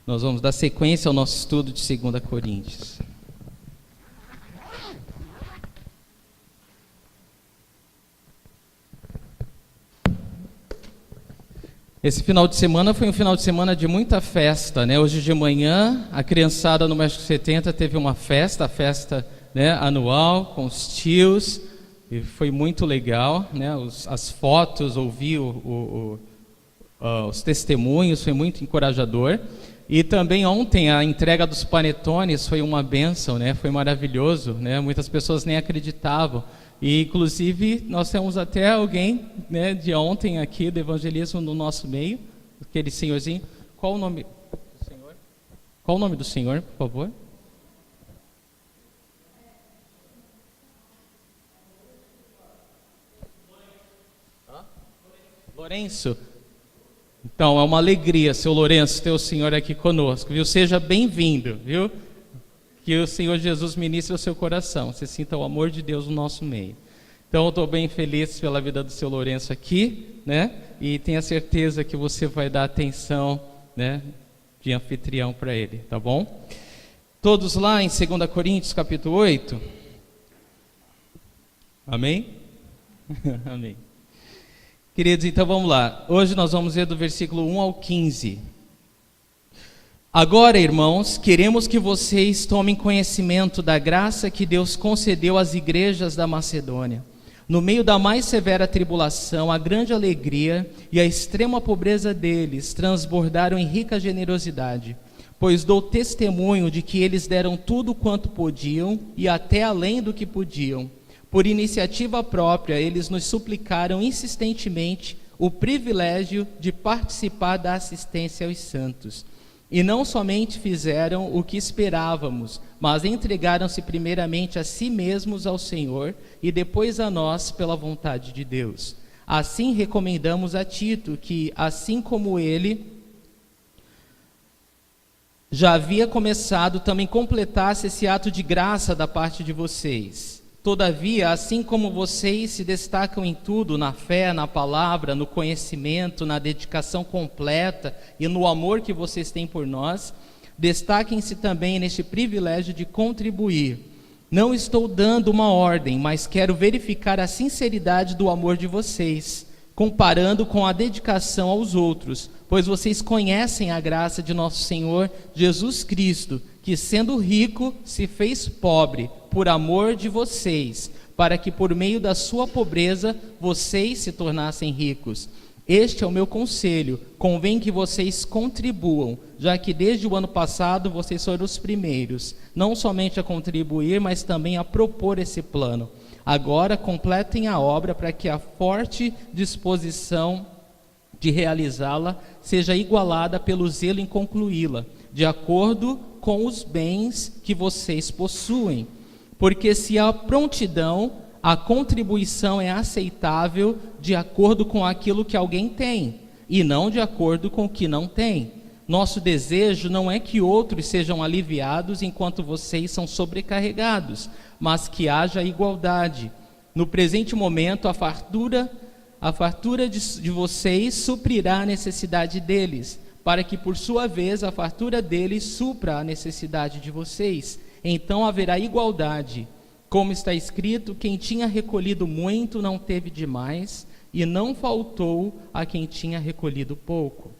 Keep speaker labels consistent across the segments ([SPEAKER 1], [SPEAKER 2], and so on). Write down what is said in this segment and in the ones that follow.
[SPEAKER 1] Nós vamos dar sequência ao nosso estudo de 2 Coríntios. Esse final de semana foi um final de semana de muita festa, né? Hoje de manhã, a criançada no México 70 teve uma festa, a festa, né, anual, com os tios, e foi muito legal, né? As fotos, ouvi os testemunhos, foi muito encorajador. E também ontem a entrega dos panetones foi uma bênção, né? Foi maravilhoso, né? Muitas pessoas nem acreditavam. E, inclusive, nós temos até alguém, né, de ontem aqui do evangelismo no nosso meio, aquele senhorzinho. Qual o nome do senhor? Qual o nome do senhor, por favor? Lourenço. Então, é uma alegria, seu Lourenço, ter o senhor aqui conosco, viu? Seja bem-vindo, viu? Que o Senhor Jesus ministre o seu coração, você sinta o amor de Deus no nosso meio. Então, eu estou bem feliz pela vida do seu Lourenço aqui, né? E tenha certeza que você vai dar atenção, né, de anfitrião para ele, tá bom? Todos lá em 2 Coríntios, capítulo 8. Amém? Amém. Queridos, então vamos lá. Hoje nós vamos ver do versículo 1 ao 15. Agora, irmãos, queremos que vocês tomem conhecimento da graça que Deus concedeu às igrejas da Macedônia. No meio da mais severa tribulação, a grande alegria e a extrema pobreza deles transbordaram em rica generosidade, pois dou testemunho de que eles deram tudo quanto podiam e até além do que podiam. Por iniciativa própria, eles nos suplicaram insistentemente o privilégio de participar da assistência aos santos. E não somente fizeram o que esperávamos, mas entregaram-se primeiramente a si mesmos ao Senhor e depois a nós pela vontade de Deus. Assim recomendamos a Tito que, assim como ele já havia começado, também completasse esse ato de graça da parte de vocês. Todavia, assim como vocês se destacam em tudo, na fé, na palavra, no conhecimento, na dedicação completa e no amor que vocês têm por nós, destaquem-se também neste privilégio de contribuir. Não estou dando uma ordem, mas quero verificar a sinceridade do amor de vocês, comparando com a dedicação aos outros, pois vocês conhecem a graça de nosso Senhor Jesus Cristo, que sendo rico se fez pobre por amor de vocês, para que por meio da sua pobreza vocês se tornassem ricos. Este é o meu conselho, convém que vocês contribuam, já que desde o ano passado vocês foram os primeiros, não somente a contribuir, mas também a propor esse plano. Agora completem a obra para que a forte disposição de realizá-la seja igualada pelo zelo em concluí-la, de acordo com os bens que vocês possuem. Porque se há prontidão, a contribuição é aceitável de acordo com aquilo que alguém tem, e não de acordo com o que não tem. Nosso desejo não é que outros sejam aliviados enquanto vocês são sobrecarregados, mas que haja igualdade. No presente momento, a fartura de vocês suprirá a necessidade deles, para que por sua vez a fartura deles supra a necessidade de vocês. Então haverá igualdade. Como está escrito, quem tinha recolhido muito não teve demais, e não faltou a quem tinha recolhido pouco.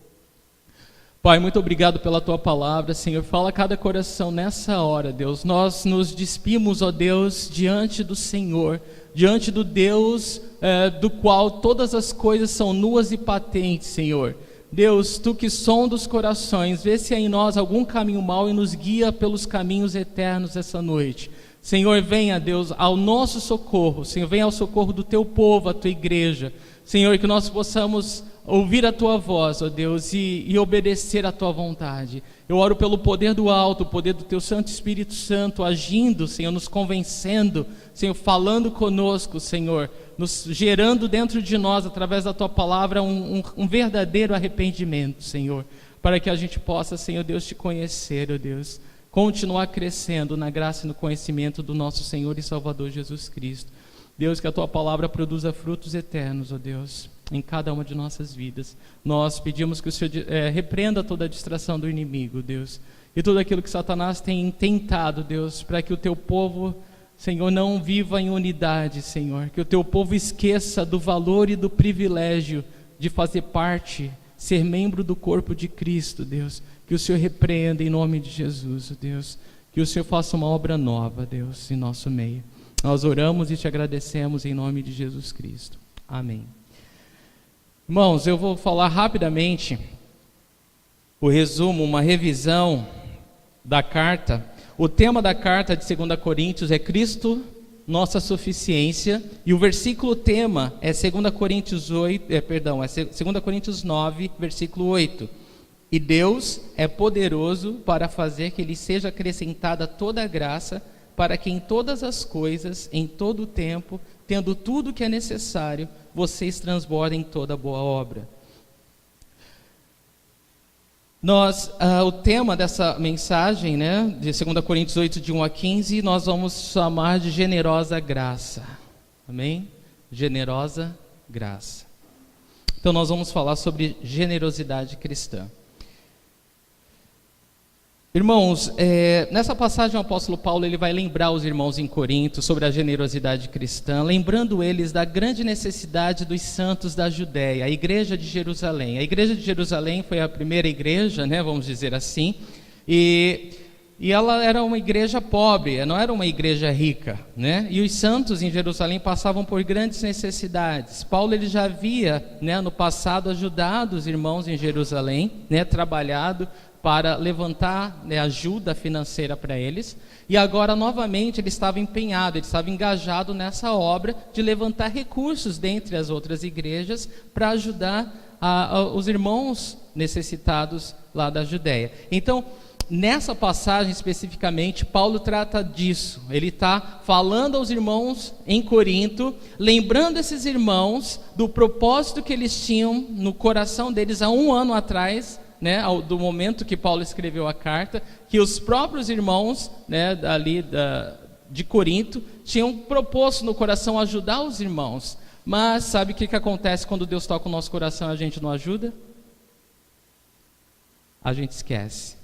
[SPEAKER 1] Pai, muito obrigado pela Tua palavra, Senhor. Fala a cada coração nessa hora, Deus. Nós nos despimos, ó Deus, diante do Senhor, diante do Deus do qual todas as coisas são nuas e patentes, Senhor. Deus, Tu que sonda os corações, vê se há em nós algum caminho mau e nos guia pelos caminhos eternos essa noite. Senhor, venha, Deus, ao nosso socorro. Senhor, venha ao socorro do Teu povo, a Tua igreja. Senhor, que nós possamos ouvir a Tua voz, ó Deus, e obedecer a Tua vontade. Eu oro pelo poder do alto, o poder do Teu Santo Espírito Santo, agindo, Senhor, nos convencendo, Senhor, falando conosco, Senhor, nos gerando dentro de nós, através da Tua palavra, um verdadeiro arrependimento, Senhor, para que a gente possa, Senhor Deus, Te conhecer, ó Deus, continuar crescendo na graça e no conhecimento do nosso Senhor e Salvador Jesus Cristo. Deus, que a Tua palavra produza frutos eternos, ó Deus. em cada uma de nossas vidas. Nós pedimos que o Senhor repreenda toda a distração do inimigo, Deus, e tudo aquilo que Satanás tem tentado, Deus, para que o teu povo, Senhor, não viva em unidade, Senhor, que o teu povo esqueça do valor e do privilégio de fazer parte, ser membro do corpo de Cristo, Deus, que o Senhor repreenda em nome de Jesus, Deus, que o Senhor faça uma obra nova, Deus, em nosso meio. Nós oramos e te agradecemos em nome de Jesus Cristo. Amém. Irmãos, eu vou falar rapidamente o resumo, uma revisão da carta. O tema da carta de 2 Coríntios é Cristo, nossa suficiência, e o versículo tema é 2 Coríntios 9, versículo 8. E Deus é poderoso para fazer que lhe seja acrescentada toda a graça, para que em todas as coisas, em todo o tempo, tendo tudo o que é necessário, vocês transbordem toda boa obra. O tema dessa mensagem, de 2 Coríntios 8, de 1 a 15, nós vamos chamar de generosa graça. Amém? Generosa graça. Então nós vamos falar sobre generosidade cristã. Irmãos, nessa passagem o apóstolo Paulo ele vai lembrar os irmãos em Corinto sobre a generosidade cristã, lembrando eles da grande necessidade dos santos da Judéia, a igreja de Jerusalém. A igreja de Jerusalém foi a primeira igreja, vamos dizer assim, e ela era uma igreja pobre, não era uma igreja rica, e os santos em Jerusalém passavam por grandes necessidades. Paulo ele já havia, no passado, ajudado os irmãos em Jerusalém, trabalhado para levantar ajuda financeira para eles, e agora novamente ele estava empenhado, ele estava engajado nessa obra de levantar recursos dentre as outras igrejas para ajudar os irmãos necessitados lá da Judéia. Então, nessa passagem especificamente, Paulo trata disso. Ele está falando aos irmãos em Corinto, lembrando esses irmãos do propósito que eles tinham no coração deles há 1 ano atrás, do momento que Paulo escreveu a carta, que os próprios irmãos de Corinto tinham proposto no coração ajudar os irmãos. Mas sabe o que acontece quando Deus toca o nosso coração e a gente não ajuda? A gente esquece.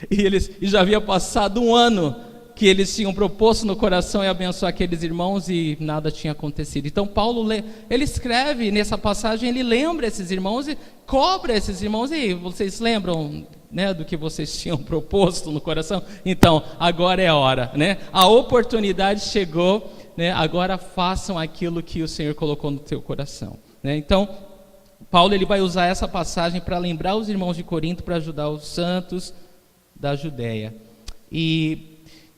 [SPEAKER 1] E já havia passado 1 ano que eles tinham proposto no coração e abençoar aqueles irmãos e nada tinha acontecido. Então Paulo, ele escreve nessa passagem, ele lembra esses irmãos e cobra esses irmãos. E vocês lembram do que vocês tinham proposto no coração? Então, agora é a hora, a oportunidade chegou, agora façam aquilo que o Senhor colocou no teu coração. Então, Paulo ele vai usar essa passagem para lembrar os irmãos de Corinto, para ajudar os santos da Judéia. E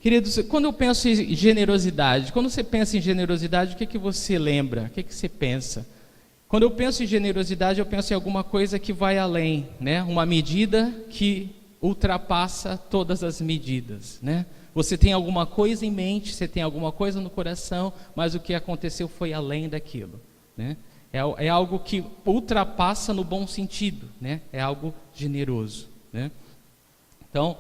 [SPEAKER 1] queridos, quando eu penso em generosidade, quando você pensa em generosidade, o que você lembra? O que você pensa? Quando eu penso em generosidade, eu penso em alguma coisa que vai além, uma medida que ultrapassa todas as medidas, Você tem alguma coisa em mente, você tem alguma coisa no coração, mas o que aconteceu foi além daquilo, É algo que ultrapassa no bom sentido, É algo generoso, Então,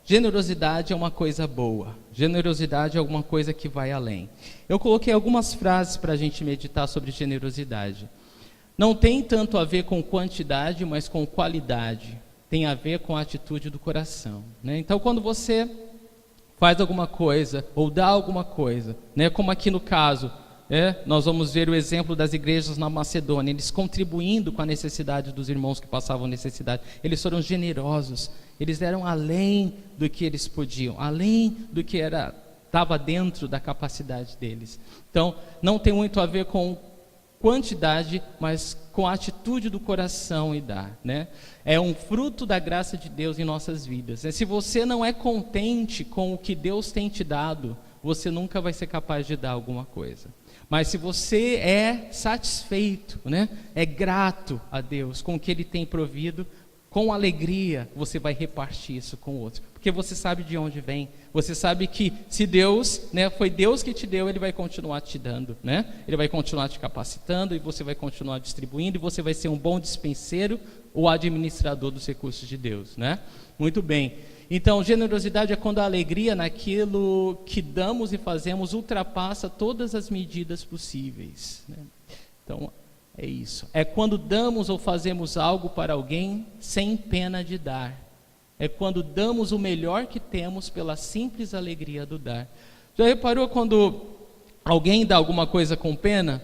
[SPEAKER 1] generosidade é uma coisa boa. Generosidade é alguma coisa que vai além. Eu coloquei algumas frases para a gente meditar sobre generosidade. Não tem tanto a ver com quantidade, mas com qualidade. Tem a ver com a atitude do coração. Então, quando você faz alguma coisa, ou dá alguma coisa, como aqui no caso, nós vamos ver o exemplo das igrejas na Macedônia, eles contribuindo com a necessidade dos irmãos que passavam necessidade. Eles foram generosos, eles deram além do que eles podiam, além do que estava dentro da capacidade deles. Então, não tem muito a ver com quantidade, mas com a atitude do coração e dar, É um fruto da graça de Deus em nossas vidas. Se você não é contente com o que Deus tem te dado, você nunca vai ser capaz de dar alguma coisa. Mas se você é satisfeito, é grato a Deus com o que Ele tem provido, com alegria você vai repartir isso com o outro, porque você sabe de onde vem, você sabe que se Deus, foi Deus que te deu, Ele vai continuar te dando, Ele vai continuar te capacitando e você vai continuar distribuindo e você vai ser um bom dispenseiro ou administrador dos recursos de Deus, Muito bem. Então, generosidade é quando a alegria naquilo que damos e fazemos ultrapassa todas as medidas possíveis, Então, É isso. É quando damos ou fazemos algo para alguém sem pena de dar. É quando damos o melhor que temos pela simples alegria do dar. Já reparou quando alguém dá alguma coisa com pena?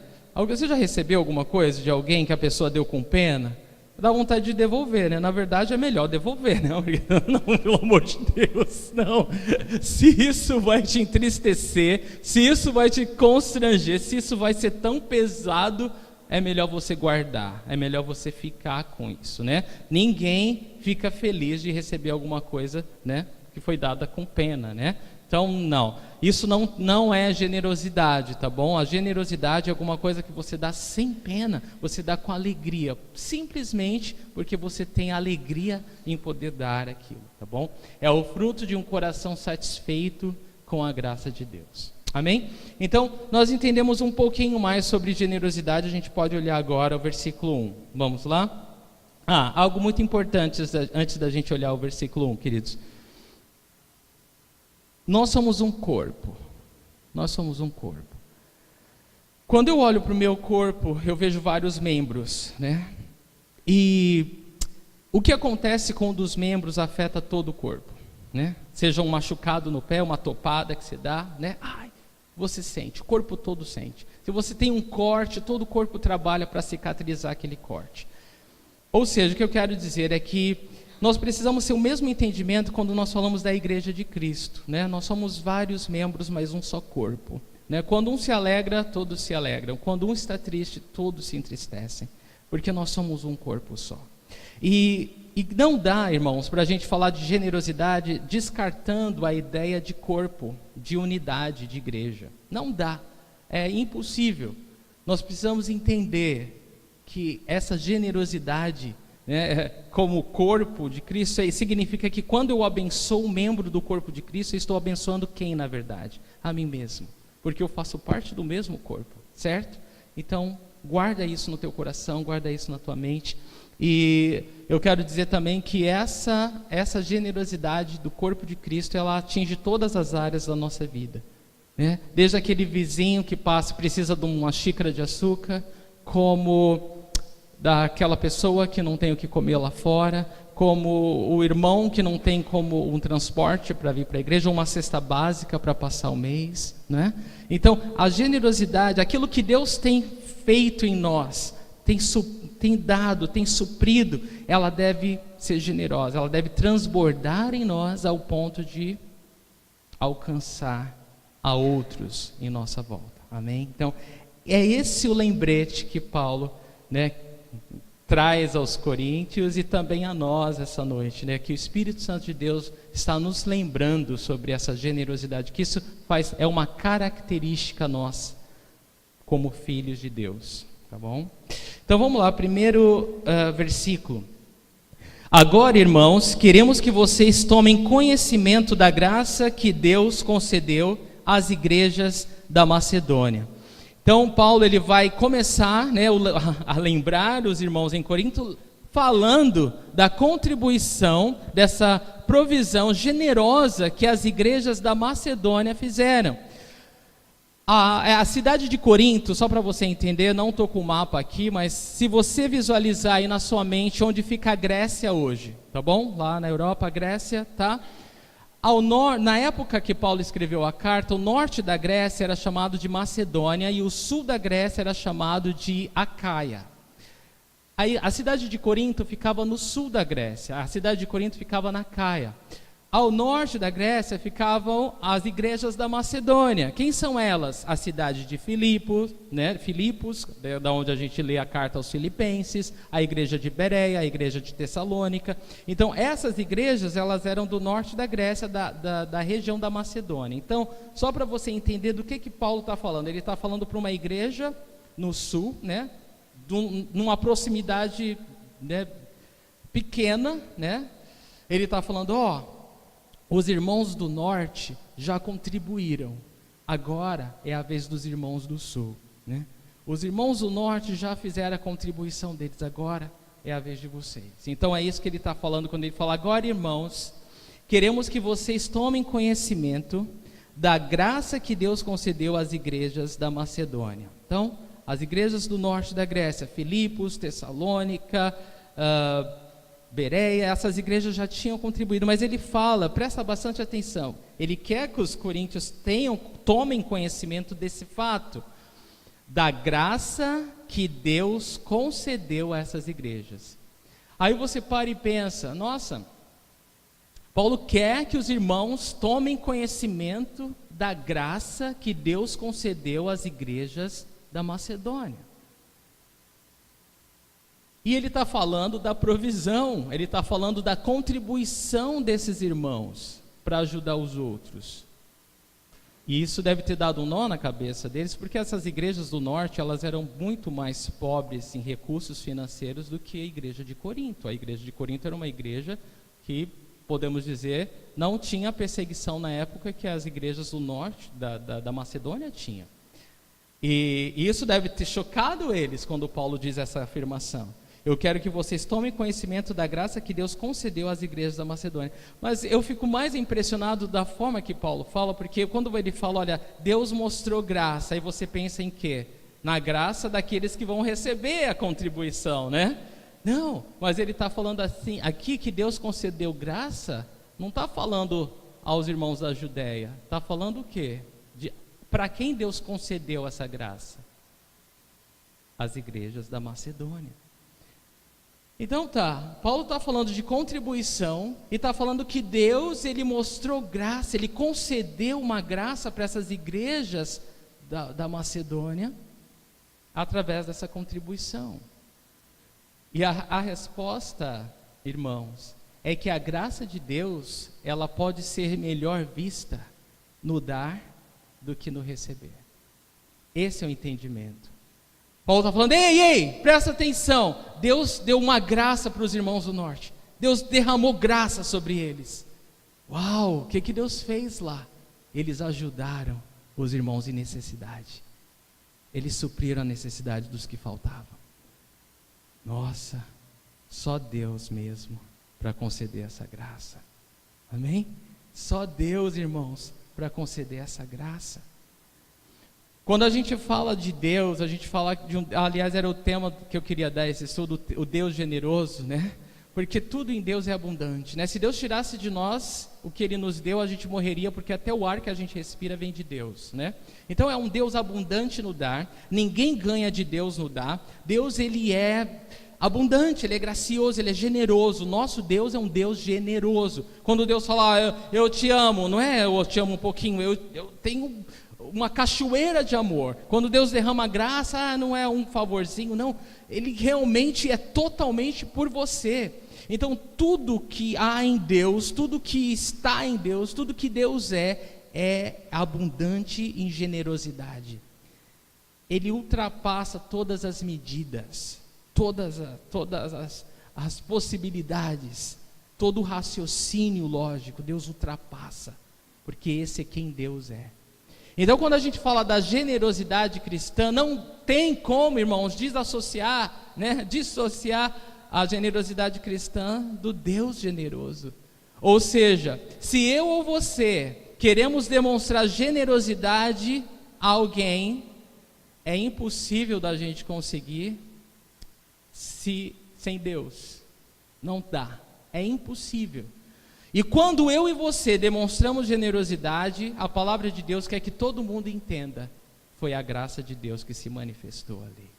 [SPEAKER 1] Você já recebeu alguma coisa de alguém que a pessoa deu com pena? Dá vontade de devolver, né? Na verdade é melhor devolver, né? Não, pelo amor de Deus, não. Se isso vai te entristecer, se isso vai te constranger, se isso vai ser tão pesado, é melhor você guardar, é melhor você ficar com isso, né? Ninguém fica feliz de receber alguma coisa, né, que foi dada com pena, né? Então, não, isso não é generosidade, tá bom? A generosidade é alguma coisa que você dá sem pena, você dá com alegria, simplesmente porque você tem alegria em poder dar aquilo, tá bom? É o fruto de um coração satisfeito com a graça de Deus. Amém? Então, nós entendemos um pouquinho mais sobre generosidade, a gente pode olhar agora o versículo 1. Vamos lá? Algo muito importante antes da gente olhar o versículo 1, queridos. Nós somos um corpo. Nós somos um corpo. Quando eu olho para o meu corpo, eu vejo vários membros, né? E o que acontece com um dos membros afeta todo o corpo, né? Seja um machucado no pé, uma topada que você dá, né? Você sente, o corpo todo sente. Se você tem um corte, todo o corpo trabalha para cicatrizar aquele corte. Ou seja, o que eu quero dizer é que nós precisamos ter o mesmo entendimento quando nós falamos da igreja de Cristo, né? Nós somos vários membros, mas um só corpo, né? Quando um se alegra, todos se alegram. Quando um está triste, todos se entristecem, porque nós somos um corpo só. E não dá, irmãos, para a gente falar de generosidade descartando a ideia de corpo, de unidade, de igreja. Não dá, é impossível. Nós precisamos entender que essa generosidade, né, como corpo de Cristo, significa que quando eu abençoo um membro do corpo de Cristo, eu estou abençoando quem, na verdade? A mim mesmo, porque eu faço parte do mesmo corpo, certo? Então, guarda isso no teu coração, guarda isso na tua mente. E eu quero dizer também que essa generosidade do corpo de Cristo, ela atinge todas as áreas da nossa vida, né? Desde aquele vizinho que precisa de uma xícara de açúcar, como daquela pessoa que não tem o que comer lá fora, como o irmão que não tem como um transporte para vir para a igreja, uma cesta básica para passar o mês, né? Então, a generosidade, aquilo que Deus tem feito em nós, tem dado, tem suprido, ela deve ser generosa, ela deve transbordar em nós ao ponto de alcançar a outros em nossa volta, amém? Então, é esse o lembrete que Paulo, né, traz aos coríntios e também a nós essa noite, né, que o Espírito Santo de Deus está nos lembrando sobre essa generosidade, que isso é uma característica nossa como filhos de Deus, tá bom? Então vamos lá, primeiro versículo. Agora, irmãos, queremos que vocês tomem conhecimento da graça que Deus concedeu às igrejas da Macedônia. Então Paulo ele vai começar, né, a lembrar os irmãos em Corinto, falando da contribuição, dessa provisão generosa que as igrejas da Macedônia fizeram. A cidade de Corinto, só para você entender, não estou com o mapa aqui, mas se você visualizar aí na sua mente onde fica a Grécia hoje, tá bom? Lá na Europa, a Grécia, tá? Na época que Paulo escreveu a carta, o norte da Grécia era chamado de Macedônia e o sul da Grécia era chamado de Acaia. Aí, a cidade de Corinto ficava no sul da Grécia, a cidade de Corinto ficava na Acaia. Ao norte da Grécia ficavam as igrejas da Macedônia. Quem são elas? A cidade de Filipos, né? Filipos, da onde a gente lê a carta aos Filipenses, a igreja de Bereia, a igreja de Tessalônica. Então, essas igrejas, elas eram do norte da Grécia, da região da Macedônia. Então, só para você entender do que Paulo está falando. Ele está falando para uma igreja no sul, né? Numa proximidade, né, pequena, né? Ele está falando, os irmãos do norte já contribuíram, agora é a vez dos irmãos do sul, né? Os irmãos do norte já fizeram a contribuição deles, agora é a vez de vocês. Então é isso que ele está falando quando ele fala: agora, irmãos, queremos que vocês tomem conhecimento da graça que Deus concedeu às igrejas da Macedônia. Então, as igrejas do norte da Grécia, Filipos, Tessalônica, Bereia, essas igrejas já tinham contribuído, mas ele fala, presta bastante atenção, ele quer que os coríntios tomem conhecimento desse fato, da graça que Deus concedeu a essas igrejas. Aí você para e pensa, nossa, Paulo quer que os irmãos tomem conhecimento da graça que Deus concedeu às igrejas da Macedônia. E ele está falando da provisão, ele está falando da contribuição desses irmãos para ajudar os outros. E isso deve ter dado um nó na cabeça deles, porque essas igrejas do norte, elas eram muito mais pobres em recursos financeiros do que a igreja de Corinto. A igreja de Corinto era uma igreja que, podemos dizer, não tinha a perseguição na época que as igrejas do norte da Macedônia tinham. E isso deve ter chocado eles quando Paulo diz essa afirmação. Eu quero que vocês tomem conhecimento da graça que Deus concedeu às igrejas da Macedônia. Mas eu fico mais impressionado da forma que Paulo fala, porque quando ele fala, olha, Deus mostrou graça, aí você pensa em quê? Na graça daqueles que vão receber a contribuição, né? Não, mas ele está falando assim, aqui que Deus concedeu graça, não está falando aos irmãos da Judéia, está falando o quê? Para quem Deus concedeu essa graça? As igrejas da Macedônia. Então Paulo está falando de contribuição e está falando que Deus, ele mostrou graça, ele concedeu uma graça para essas igrejas da Macedônia através dessa contribuição. E a resposta, irmãos, é que a graça de Deus, ela pode ser melhor vista no dar do que no receber. Esse é o entendimento. Paulo está falando, ei, presta atenção, Deus deu uma graça para os irmãos do norte, Deus derramou graça sobre eles. Uau, o que Deus fez lá? Eles ajudaram os irmãos em necessidade, eles supriram a necessidade dos que faltavam. Nossa, só Deus mesmo para conceder essa graça, amém? Só Deus, irmãos, para conceder essa graça. Quando a gente fala de Deus, a gente fala aliás, era o tema que eu queria dar esse estudo, o Deus generoso, né? Porque tudo em Deus é abundante, né? Se Deus tirasse de nós o que Ele nos deu, a gente morreria, porque até o ar que a gente respira vem de Deus, né? Então é um Deus abundante no dar, ninguém ganha de Deus no dar. Deus, Ele é abundante, Ele é gracioso, Ele é generoso. Nosso Deus é um Deus generoso. Quando Deus fala, eu te amo, não é eu te amo um pouquinho, eu tenho uma cachoeira de amor. Quando Deus derrama graça, não é um favorzinho, não, Ele realmente é totalmente por você. Então tudo que há em Deus, tudo que está em Deus, tudo que Deus é abundante em generosidade. Ele ultrapassa todas as medidas, todas as possibilidades, todo o raciocínio lógico, Deus ultrapassa, porque esse é quem Deus é. Então, quando a gente fala da generosidade cristã, não tem como, irmãos, dissociar a generosidade cristã do Deus generoso. Ou seja, se eu ou você queremos demonstrar generosidade a alguém, é impossível da gente conseguir sem Deus. Não dá, é impossível. E quando eu e você demonstramos generosidade, a palavra de Deus quer que todo mundo entenda, foi a graça de Deus que se manifestou ali.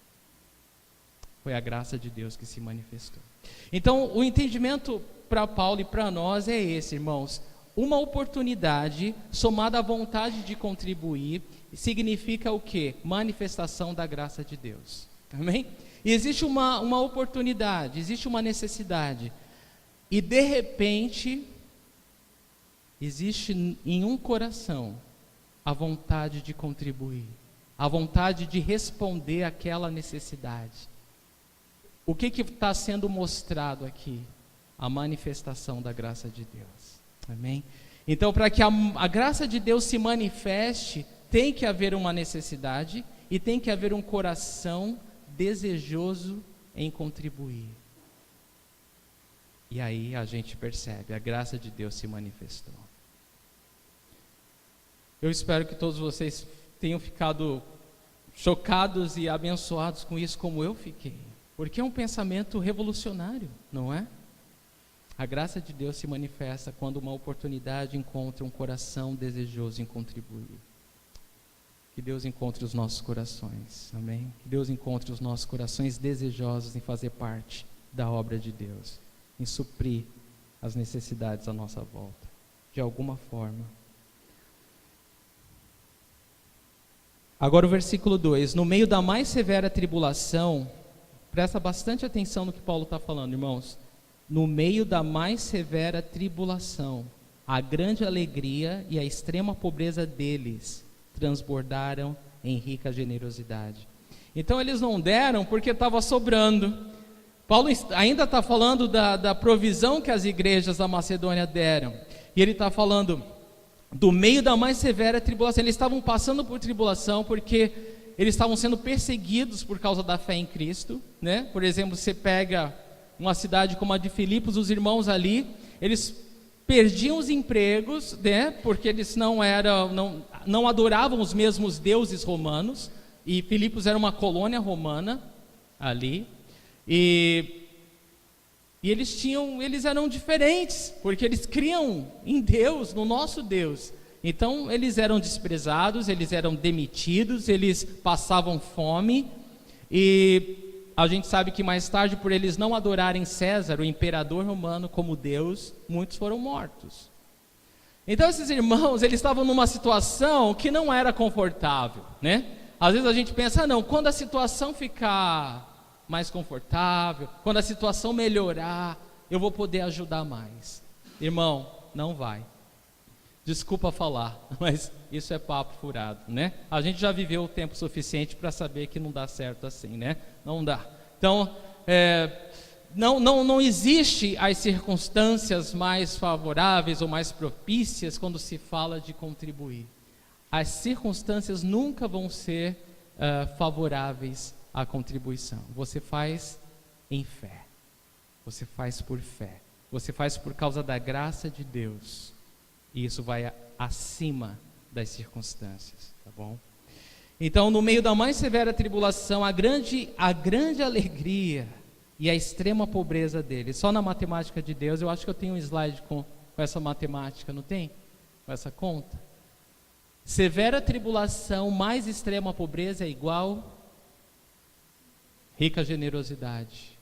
[SPEAKER 1] Foi a graça de Deus que se manifestou. Então, o entendimento para Paulo e para nós é esse, irmãos. Uma oportunidade somada à vontade de contribuir significa o quê? Manifestação da graça de Deus. Amém? E existe uma oportunidade, existe uma necessidade. E de repente, existe em um coração a vontade de contribuir, a vontade de responder àquela necessidade. O que está sendo mostrado aqui? A manifestação da graça de Deus. Amém? Então, para que a graça de Deus se manifeste, tem que haver uma necessidade e tem que haver um coração desejoso em contribuir. E aí a gente percebe, a graça de Deus se manifestou. Eu espero que todos vocês tenham ficado chocados e abençoados com isso como eu fiquei, porque é um pensamento revolucionário, não é? A graça de Deus se manifesta quando uma oportunidade encontra um coração desejoso em contribuir. Que Deus encontre os nossos corações, amém? Que Deus encontre os nossos corações desejosos em fazer parte da obra de Deus, em suprir as necessidades à nossa volta, de alguma forma. Agora o versículo 2, no meio da mais severa tribulação, presta bastante atenção no que Paulo está falando, irmãos. No meio da mais severa tribulação, a grande alegria e a extrema pobreza deles transbordaram em rica generosidade. Então eles não deram porque estava sobrando. Paulo ainda está falando da provisão que as igrejas da Macedônia deram. E ele está falando do meio da mais severa tribulação. Eles estavam passando por tribulação porque eles estavam sendo perseguidos por causa da fé em Cristo, né? Por exemplo, você pega uma cidade como a de Filipos, os irmãos ali, eles perdiam os empregos, né? Porque eles não adoravam os mesmos deuses romanos, e Filipos era uma colônia romana ali, e eles eram diferentes, porque eles criam em Deus, no nosso Deus. Então eles eram desprezados, eles eram demitidos, eles passavam fome, e a gente sabe que mais tarde, por eles não adorarem César, o imperador romano, como Deus, muitos foram mortos. Então esses irmãos, eles estavam numa situação que não era confortável, né? Às vezes a gente pensa, não, quando a situação ficar mais confortável, quando a situação melhorar, eu vou poder ajudar mais. Irmão, não vai. Desculpa falar, mas isso é papo furado, né? A gente já viveu o tempo suficiente para saber que não dá certo assim, né? Não dá. Então, não existe as circunstâncias mais favoráveis ou mais propícias quando se fala de contribuir. As circunstâncias nunca vão ser favoráveis à contribuição. Você faz em fé. Você faz por fé. Você faz por causa da graça de Deus. E isso vai acima das circunstâncias, tá bom? Então, no meio da mais severa tribulação, a grande alegria e a extrema pobreza deles. Só na matemática de Deus, eu acho que eu tenho um slide com essa matemática, não tem? Com essa conta. Severa tribulação mais extrema pobreza é igual rica generosidade.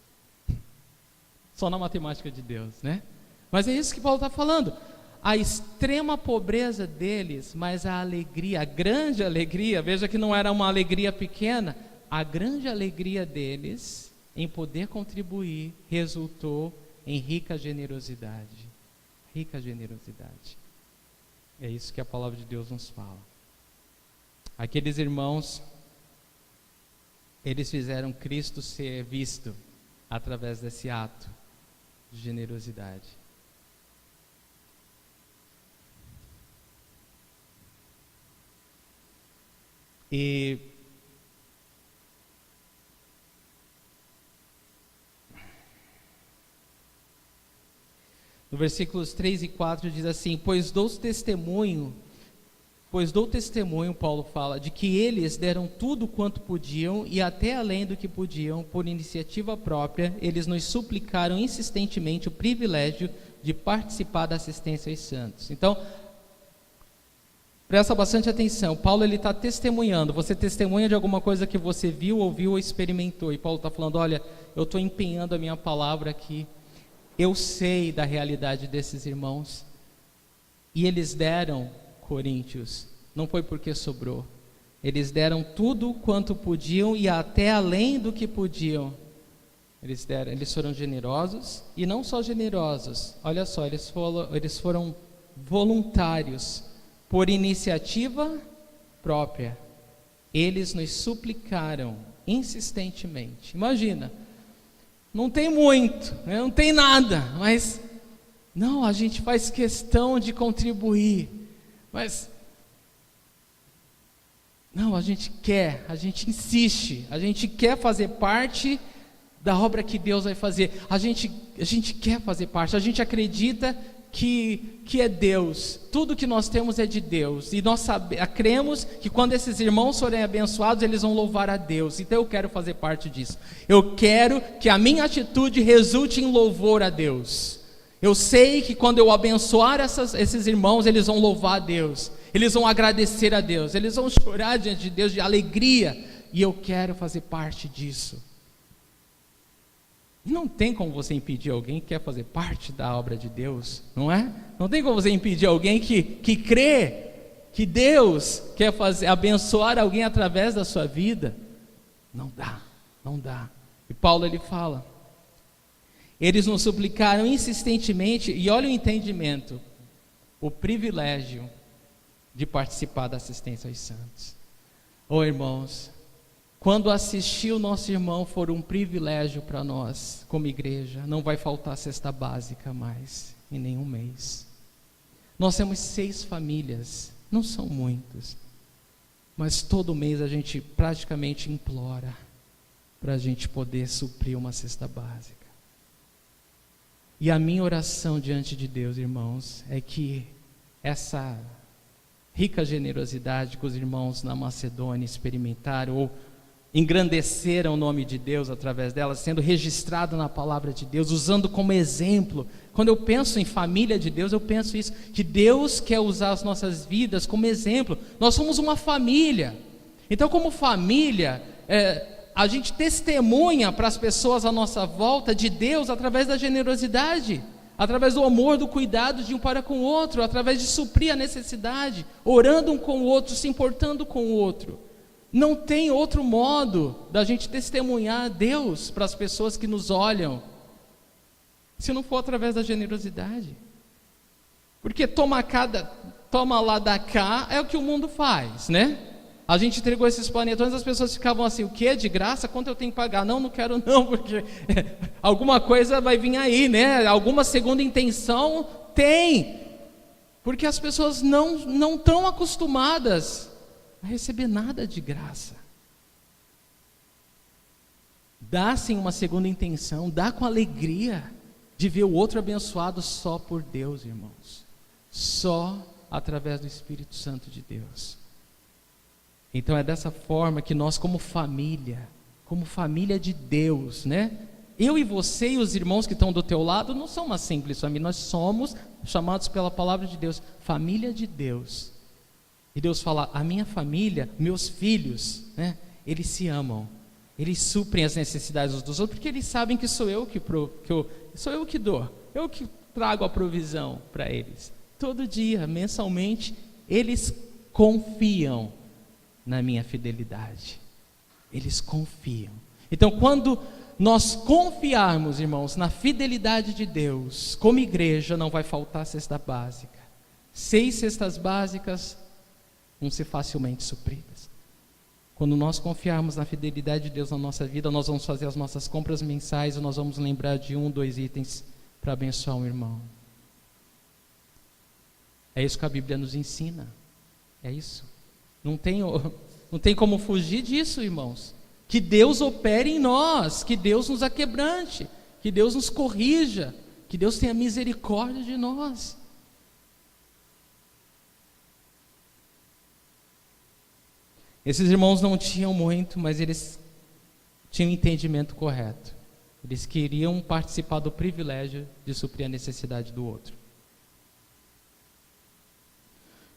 [SPEAKER 1] Só na matemática de Deus, né? Mas é isso que Paulo está falando. A extrema pobreza deles, mas a alegria, a grande alegria, veja que não era uma alegria pequena, a grande alegria deles em poder contribuir resultou em rica generosidade. Rica generosidade. É isso que a palavra de Deus nos fala. Aqueles irmãos, eles fizeram Cristo ser visto através desse ato de generosidade. E no versículos 3 e 4 diz assim: Pois dou testemunho, Paulo fala, de que eles deram tudo quanto podiam e até além do que podiam, por iniciativa própria, eles nos suplicaram insistentemente o privilégio de participar da assistência aos santos. Então, presta bastante atenção. Paulo está testemunhando. Você testemunha de alguma coisa que você viu, ouviu ou experimentou. E Paulo está falando, olha, eu estou empenhando a minha palavra aqui. Eu sei da realidade desses irmãos. E eles deram, Coríntios, não foi porque sobrou. Eles deram tudo quanto podiam e até além do que podiam. Eles foram generosos. E não só generosos. Olha só, eles foram voluntários. Por iniciativa própria, eles nos suplicaram insistentemente. Imagina, não tem muito, né? Não tem nada, mas não, a gente faz questão de contribuir, mas não, a gente insiste, a gente quer fazer parte da obra que Deus vai fazer, a gente quer fazer parte, a gente acredita que é Deus, tudo que nós temos é de Deus, e nós cremos que quando esses irmãos forem abençoados, eles vão louvar a Deus. Então eu quero fazer parte disso. Eu quero que a minha atitude resulte em louvor a Deus. Eu sei que quando eu abençoar esses irmãos, eles vão louvar a Deus, eles vão agradecer a Deus, eles vão chorar diante de Deus de alegria, e eu quero fazer parte disso. Não tem como você impedir alguém que quer fazer parte da obra de Deus, não é? Não tem como você impedir alguém que crê que Deus quer abençoar alguém através da sua vida. Não dá, não dá. E Paulo ele fala, eles nos suplicaram insistentemente, e olha o entendimento, o privilégio de participar da assistência aos santos. Irmãos, quando assistir o nosso irmão for um privilégio para nós, como igreja, não vai faltar cesta básica mais, em nenhum mês. Nós temos 6 famílias, não são muitos, mas todo mês a gente praticamente implora para a gente poder suprir uma cesta básica. E a minha oração diante de Deus, irmãos, é que essa rica generosidade que os irmãos na Macedônia experimentaram, ou engrandeceram o nome de Deus através dela, sendo registrado na palavra de Deus, usando como exemplo. Quando eu penso em família de Deus, eu penso isso, que Deus quer usar as nossas vidas como exemplo. Nós somos uma família, então como família, a gente testemunha para as pessoas à nossa volta de Deus através da generosidade, através do amor, do cuidado de um para com o outro, através de suprir a necessidade, orando um com o outro, se importando com o outro. Não tem outro modo da gente testemunhar a Deus para as pessoas que nos olham, se não for através da generosidade. Porque toma lá da cá é o que o mundo faz, né? A gente entregou esses panetones, as pessoas ficavam assim, o que? De graça? Quanto eu tenho que pagar? Não quero não, porque alguma coisa vai vir aí, né? Alguma segunda intenção tem, porque as pessoas não estão acostumadas a receber nada de graça. Dá sim uma segunda intenção, dá com alegria de ver o outro abençoado só por Deus, irmãos, só através do Espírito Santo de Deus. Então é dessa forma que nós como família de Deus, né? Eu e você e os irmãos que estão do teu lado não são uma simples família, nós somos chamados pela palavra de Deus, família de Deus. E Deus fala, a minha família, meus filhos, né, eles se amam, eles suprem as necessidades uns dos outros, porque eles sabem que sou eu que dou, eu que trago a provisão para eles. Todo dia, mensalmente, eles confiam na minha fidelidade, eles confiam. Então quando nós confiarmos, irmãos, na fidelidade de Deus, como igreja, não vai faltar cesta básica. 6 cestas básicas vão ser facilmente supridas. Quando nós confiarmos na fidelidade de Deus na nossa vida, nós vamos fazer as nossas compras mensais e nós vamos lembrar de 1, 2 itens para abençoar um irmão. É isso que a Bíblia nos ensina, é isso. Não tem como fugir disso, irmãos. Que Deus opere em nós, que Deus nos aquebrante, que Deus nos corrija, que Deus tenha misericórdia de nós. Esses irmãos não tinham muito, mas eles tinham o entendimento correto. Eles queriam participar do privilégio de suprir a necessidade do outro.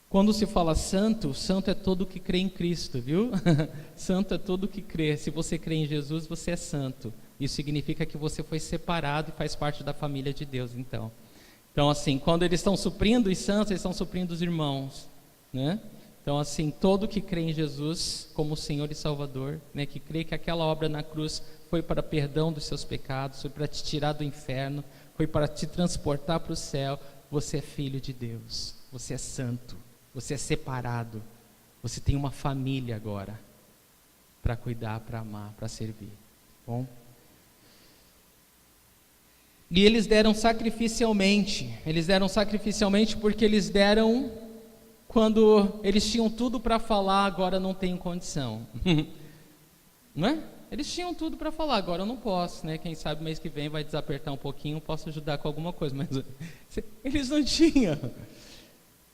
[SPEAKER 1] Quando se fala santo, santo é todo que crê em Cristo, viu? Santo é todo que crê. Se você crê em Jesus, você é santo. Isso significa que você foi separado e faz parte da família de Deus, então. Então, assim, quando eles estão suprindo os santos, eles estão suprindo os irmãos, né? Então, assim, todo que crê em Jesus como Senhor e Salvador, né, que crê que aquela obra na cruz foi para perdão dos seus pecados, foi para te tirar do inferno, foi para te transportar para o céu, você é filho de Deus, você é santo, você é separado, você tem uma família agora para cuidar, para amar, para servir. Bom? E eles deram sacrificialmente porque eles deram quando eles tinham tudo para falar, agora não tem condição. Não é? Eles tinham tudo para falar, agora eu não posso, né? Quem sabe mês que vem vai desapertar um pouquinho, posso ajudar com alguma coisa, mas eles não tinham.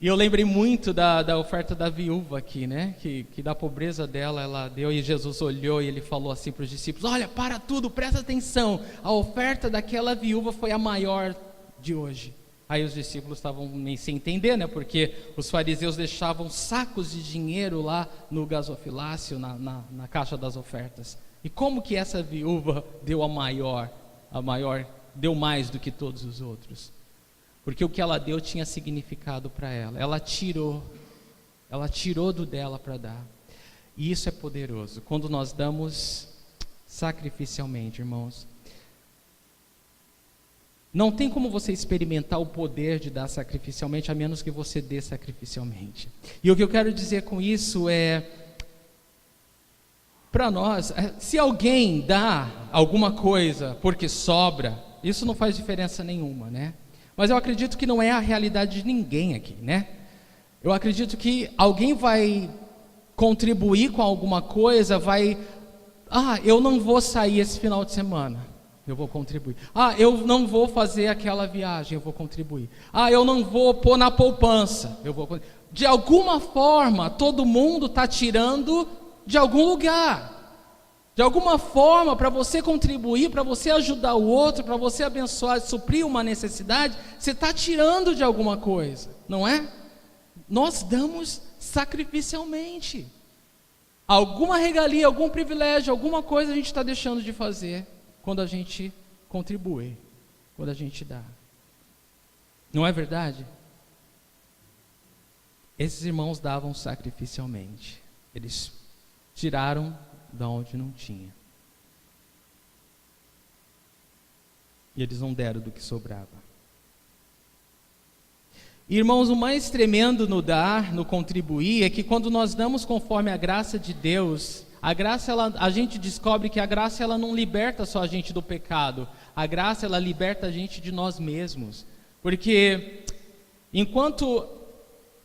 [SPEAKER 1] E eu lembrei muito da oferta da viúva aqui, né? Que da pobreza dela, ela deu, e Jesus olhou e ele falou assim para os discípulos: olha, para tudo, presta atenção, a oferta daquela viúva foi a maior de hoje. Aí os discípulos estavam nem sem entender, né? Porque os fariseus deixavam sacos de dinheiro lá no gasofilácio, na caixa das ofertas. E como que essa viúva deu a maior, deu mais do que todos os outros? Porque o que ela deu tinha significado para ela. Ela tirou do dela para dar. E isso é poderoso, quando nós damos sacrificialmente, irmãos. Não tem como você experimentar o poder de dar sacrificialmente, a menos que você dê sacrificialmente. E o que eu quero dizer com isso é, para nós, se alguém dá alguma coisa porque sobra, isso não faz diferença nenhuma, né? Mas eu acredito que não é a realidade de ninguém aqui, né? Eu acredito que alguém vai contribuir com alguma coisa, eu não vou sair esse final de semana, eu vou contribuir. Eu não vou fazer aquela viagem, eu vou contribuir. Eu não vou pôr na poupança, eu vou contribuir. De alguma forma, todo mundo está tirando de algum lugar. De alguma forma, para você contribuir, para você ajudar o outro, para você abençoar, suprir uma necessidade, você está tirando de alguma coisa, não é? Nós damos sacrificialmente. Alguma regalia, algum privilégio, alguma coisa a gente está deixando de fazer quando a gente contribui, quando a gente dá. Não é verdade? Esses irmãos davam sacrificialmente. Eles tiraram da onde não tinha. E eles não deram do que sobrava. Irmãos, o mais tremendo no dar, no contribuir, é que quando nós damos conforme a graça de Deus, a gente descobre que a graça ela não liberta só a gente do pecado, a graça ela liberta a gente de nós mesmos. Porque enquanto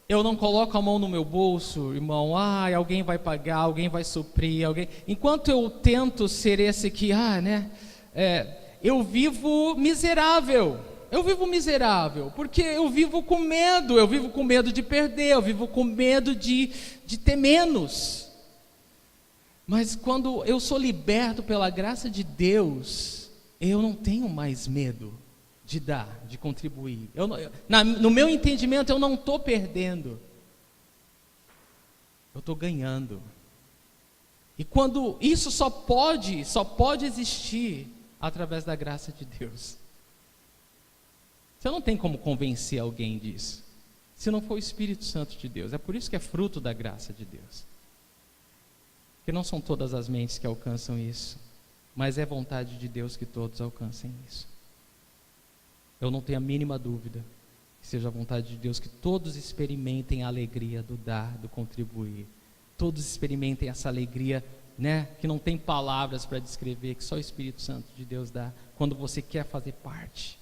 [SPEAKER 1] eu não coloco a mão no meu bolso, irmão, alguém vai pagar, alguém vai suprir, enquanto eu tento ser esse que, eu vivo miserável, porque eu vivo com medo de perder, eu vivo com medo de ter menos. Mas quando eu sou liberto pela graça de Deus, eu não tenho mais medo de dar, de contribuir. No meu entendimento, eu não estou perdendo, eu estou ganhando. E quando isso só pode existir através da graça de Deus. Você não tem como convencer alguém disso, se não for o Espírito Santo de Deus. É por isso que é fruto da graça de Deus. Porque não são todas as mentes que alcançam isso, mas é vontade de Deus que todos alcancem isso. Eu não tenho a mínima dúvida que seja a vontade de Deus que todos experimentem a alegria do dar, do contribuir. Todos experimentem essa alegria, né, que não tem palavras para descrever, que só o Espírito Santo de Deus dá, quando você quer fazer parte.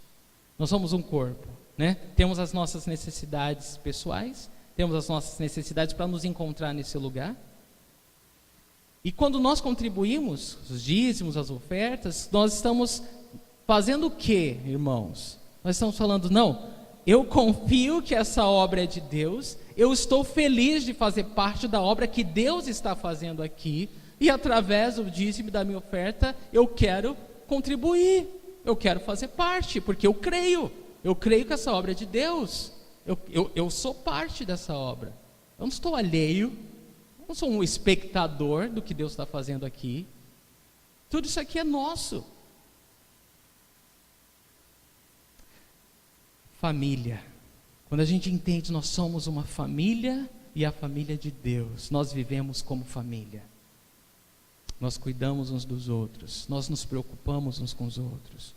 [SPEAKER 1] Nós somos um corpo, né? Temos as nossas necessidades pessoais, temos as nossas necessidades para nos encontrar nesse lugar. E quando nós contribuímos, os dízimos, as ofertas, nós estamos fazendo o quê, irmãos? Nós estamos falando, não, eu confio que essa obra é de Deus, eu estou feliz de fazer parte da obra que Deus está fazendo aqui, e através do dízimo da minha oferta, eu quero contribuir, eu quero fazer parte, porque eu creio que essa obra é de Deus, eu sou parte dessa obra, eu não estou alheio, não sou um espectador do que Deus está fazendo aqui, tudo isso aqui é nosso. Família. Quando a gente entende, nós somos uma família e a família de Deus. Nós vivemos como família. Nós cuidamos uns dos outros. Nós nos preocupamos uns com os outros.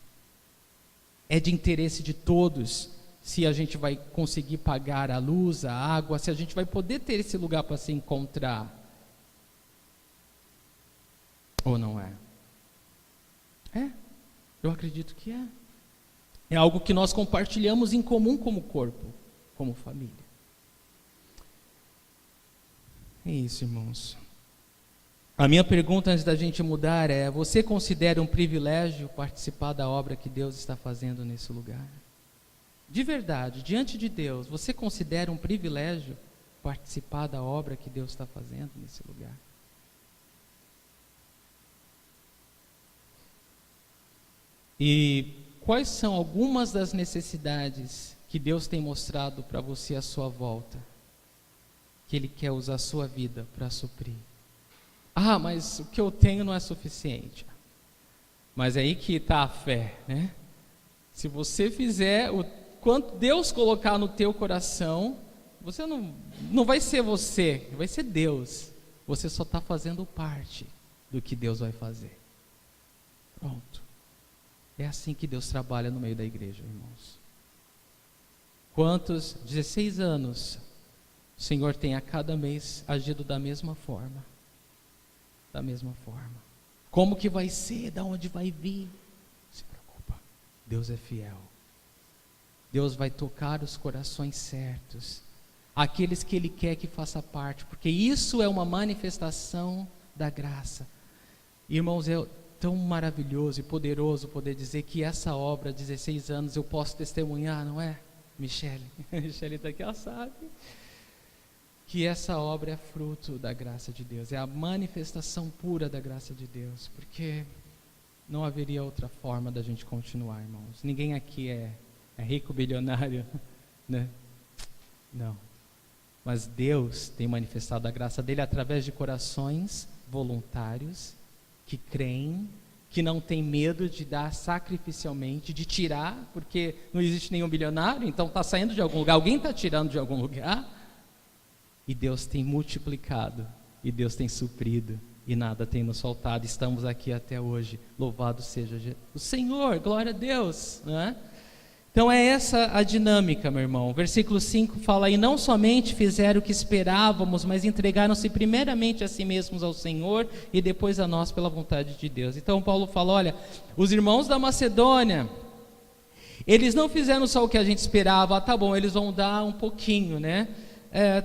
[SPEAKER 1] É de interesse de todos se a gente vai conseguir pagar a luz, a água, se a gente vai poder ter esse lugar para se encontrar. Ou não é? Eu acredito que é. É algo que nós compartilhamos em comum como corpo, como família. É isso, irmãos. A minha pergunta antes da gente mudar é: você considera um privilégio participar da obra que Deus está fazendo nesse lugar? De verdade, diante de Deus, você considera um privilégio participar da obra que Deus está fazendo nesse lugar? E quais são algumas das necessidades que Deus tem mostrado para você à sua volta, que Ele quer usar a sua vida para suprir? Ah, mas o que eu tenho não é suficiente. Mas é aí que está a fé, né? Se você fizer o quanto Deus colocar no teu coração, você não vai ser você, vai ser Deus. Você só está fazendo parte do que Deus vai fazer. Pronto. É assim que Deus trabalha no meio da igreja, irmãos. Quantos 16 anos o Senhor tem a cada mês agido da mesma forma? Da mesma forma. Como que vai ser? Da onde vai vir? Não se preocupa. Deus é fiel. Deus vai tocar os corações certos, aqueles que Ele quer que faça parte, porque isso é uma manifestação da graça. Irmãos, é tão maravilhoso e poderoso poder dizer que essa obra, 16 anos, eu posso testemunhar, não é? Michele está aqui, ela sabe que essa obra é fruto da graça de Deus, é a manifestação pura da graça de Deus, porque não haveria outra forma da gente continuar, irmãos. Ninguém aqui é rico, bilionário, né? Não. Mas Deus tem manifestado a graça dele através de corações voluntários, que creem, que não tem medo de dar sacrificialmente, de tirar, porque não existe nenhum bilionário, então está saindo de algum lugar, alguém está tirando de algum lugar, e Deus tem multiplicado, e Deus tem suprido, e nada tem nos faltado. Estamos aqui até hoje, louvado seja o Senhor, glória a Deus, não é? Então é essa a dinâmica, meu irmão. Versículo 5 fala: e não somente fizeram o que esperávamos, mas entregaram-se primeiramente a si mesmos ao Senhor e depois a nós pela vontade de Deus. Então Paulo fala: olha, os irmãos da Macedônia, eles não fizeram só o que a gente esperava. Tá bom, eles vão dar um pouquinho, né?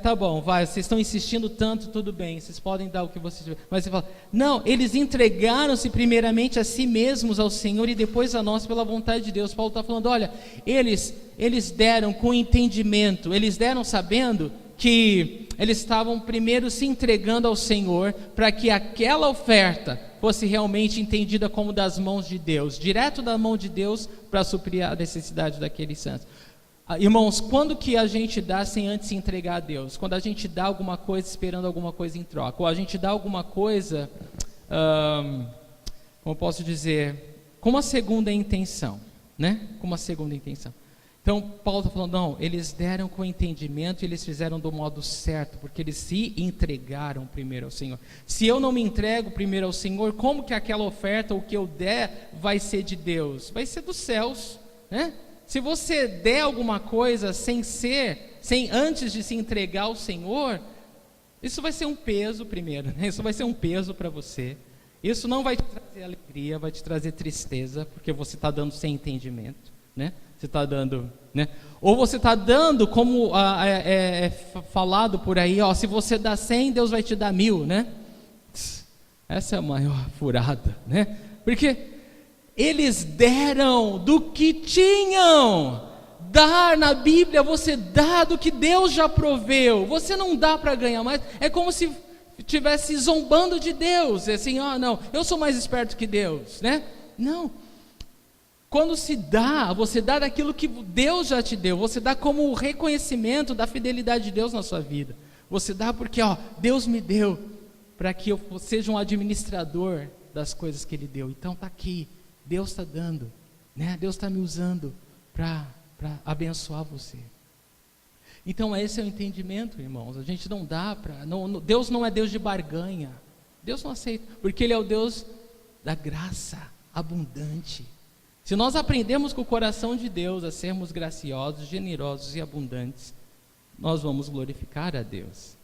[SPEAKER 1] Tá bom, vai, vocês estão insistindo tanto, tudo bem, vocês podem dar o que vocês... Mas você fala, não, eles entregaram-se primeiramente a si mesmos ao Senhor e depois a nós pela vontade de Deus. Paulo está falando, olha, eles deram com entendimento, eles deram sabendo que eles estavam primeiro se entregando ao Senhor, para que aquela oferta fosse realmente entendida como das mãos de Deus, direto da mão de Deus, para suprir a necessidade daqueles santos. Irmãos, quando que a gente dá sem antes se entregar a Deus? Quando a gente dá alguma coisa esperando alguma coisa em troca, ou a gente dá alguma coisa, como posso dizer, com uma segunda intenção, né? Com uma segunda intenção. Então Paulo está falando, não, eles deram com entendimento e eles fizeram do modo certo, porque eles se entregaram primeiro ao Senhor. Se eu não me entrego primeiro ao Senhor, como que aquela oferta, o que eu der, vai ser de Deus? Vai ser dos céus, né? Se você der alguma coisa sem antes de se entregar ao Senhor, isso vai ser um peso primeiro, né? Isso vai ser um peso para você. Isso não vai te trazer alegria, vai te trazer tristeza, porque você está dando sem entendimento, né? Você está dando, né? Ou você está dando como é falado por aí, ó, se você dá 100, Deus vai te dar 1000, né? Essa é a maior furada, né? Porque eles deram do que tinham. Dar na Bíblia, você dá do que Deus já proveu. Você não dá para ganhar mais. É como se estivesse zombando de Deus. É assim, não, eu sou mais esperto que Deus, né? Não. Quando se dá, você dá daquilo que Deus já te deu. Você dá como reconhecimento da fidelidade de Deus na sua vida. Você dá porque, Deus me deu para que eu seja um administrador das coisas que Ele deu. Então está aqui. Deus está dando, né? Deus está me usando para abençoar você. Então esse é o entendimento, irmãos. A gente não dá para... Deus não é Deus de barganha. Deus não aceita, porque Ele é o Deus da graça abundante. Se nós aprendemos com o coração de Deus a sermos graciosos, generosos e abundantes, nós vamos glorificar a Deus.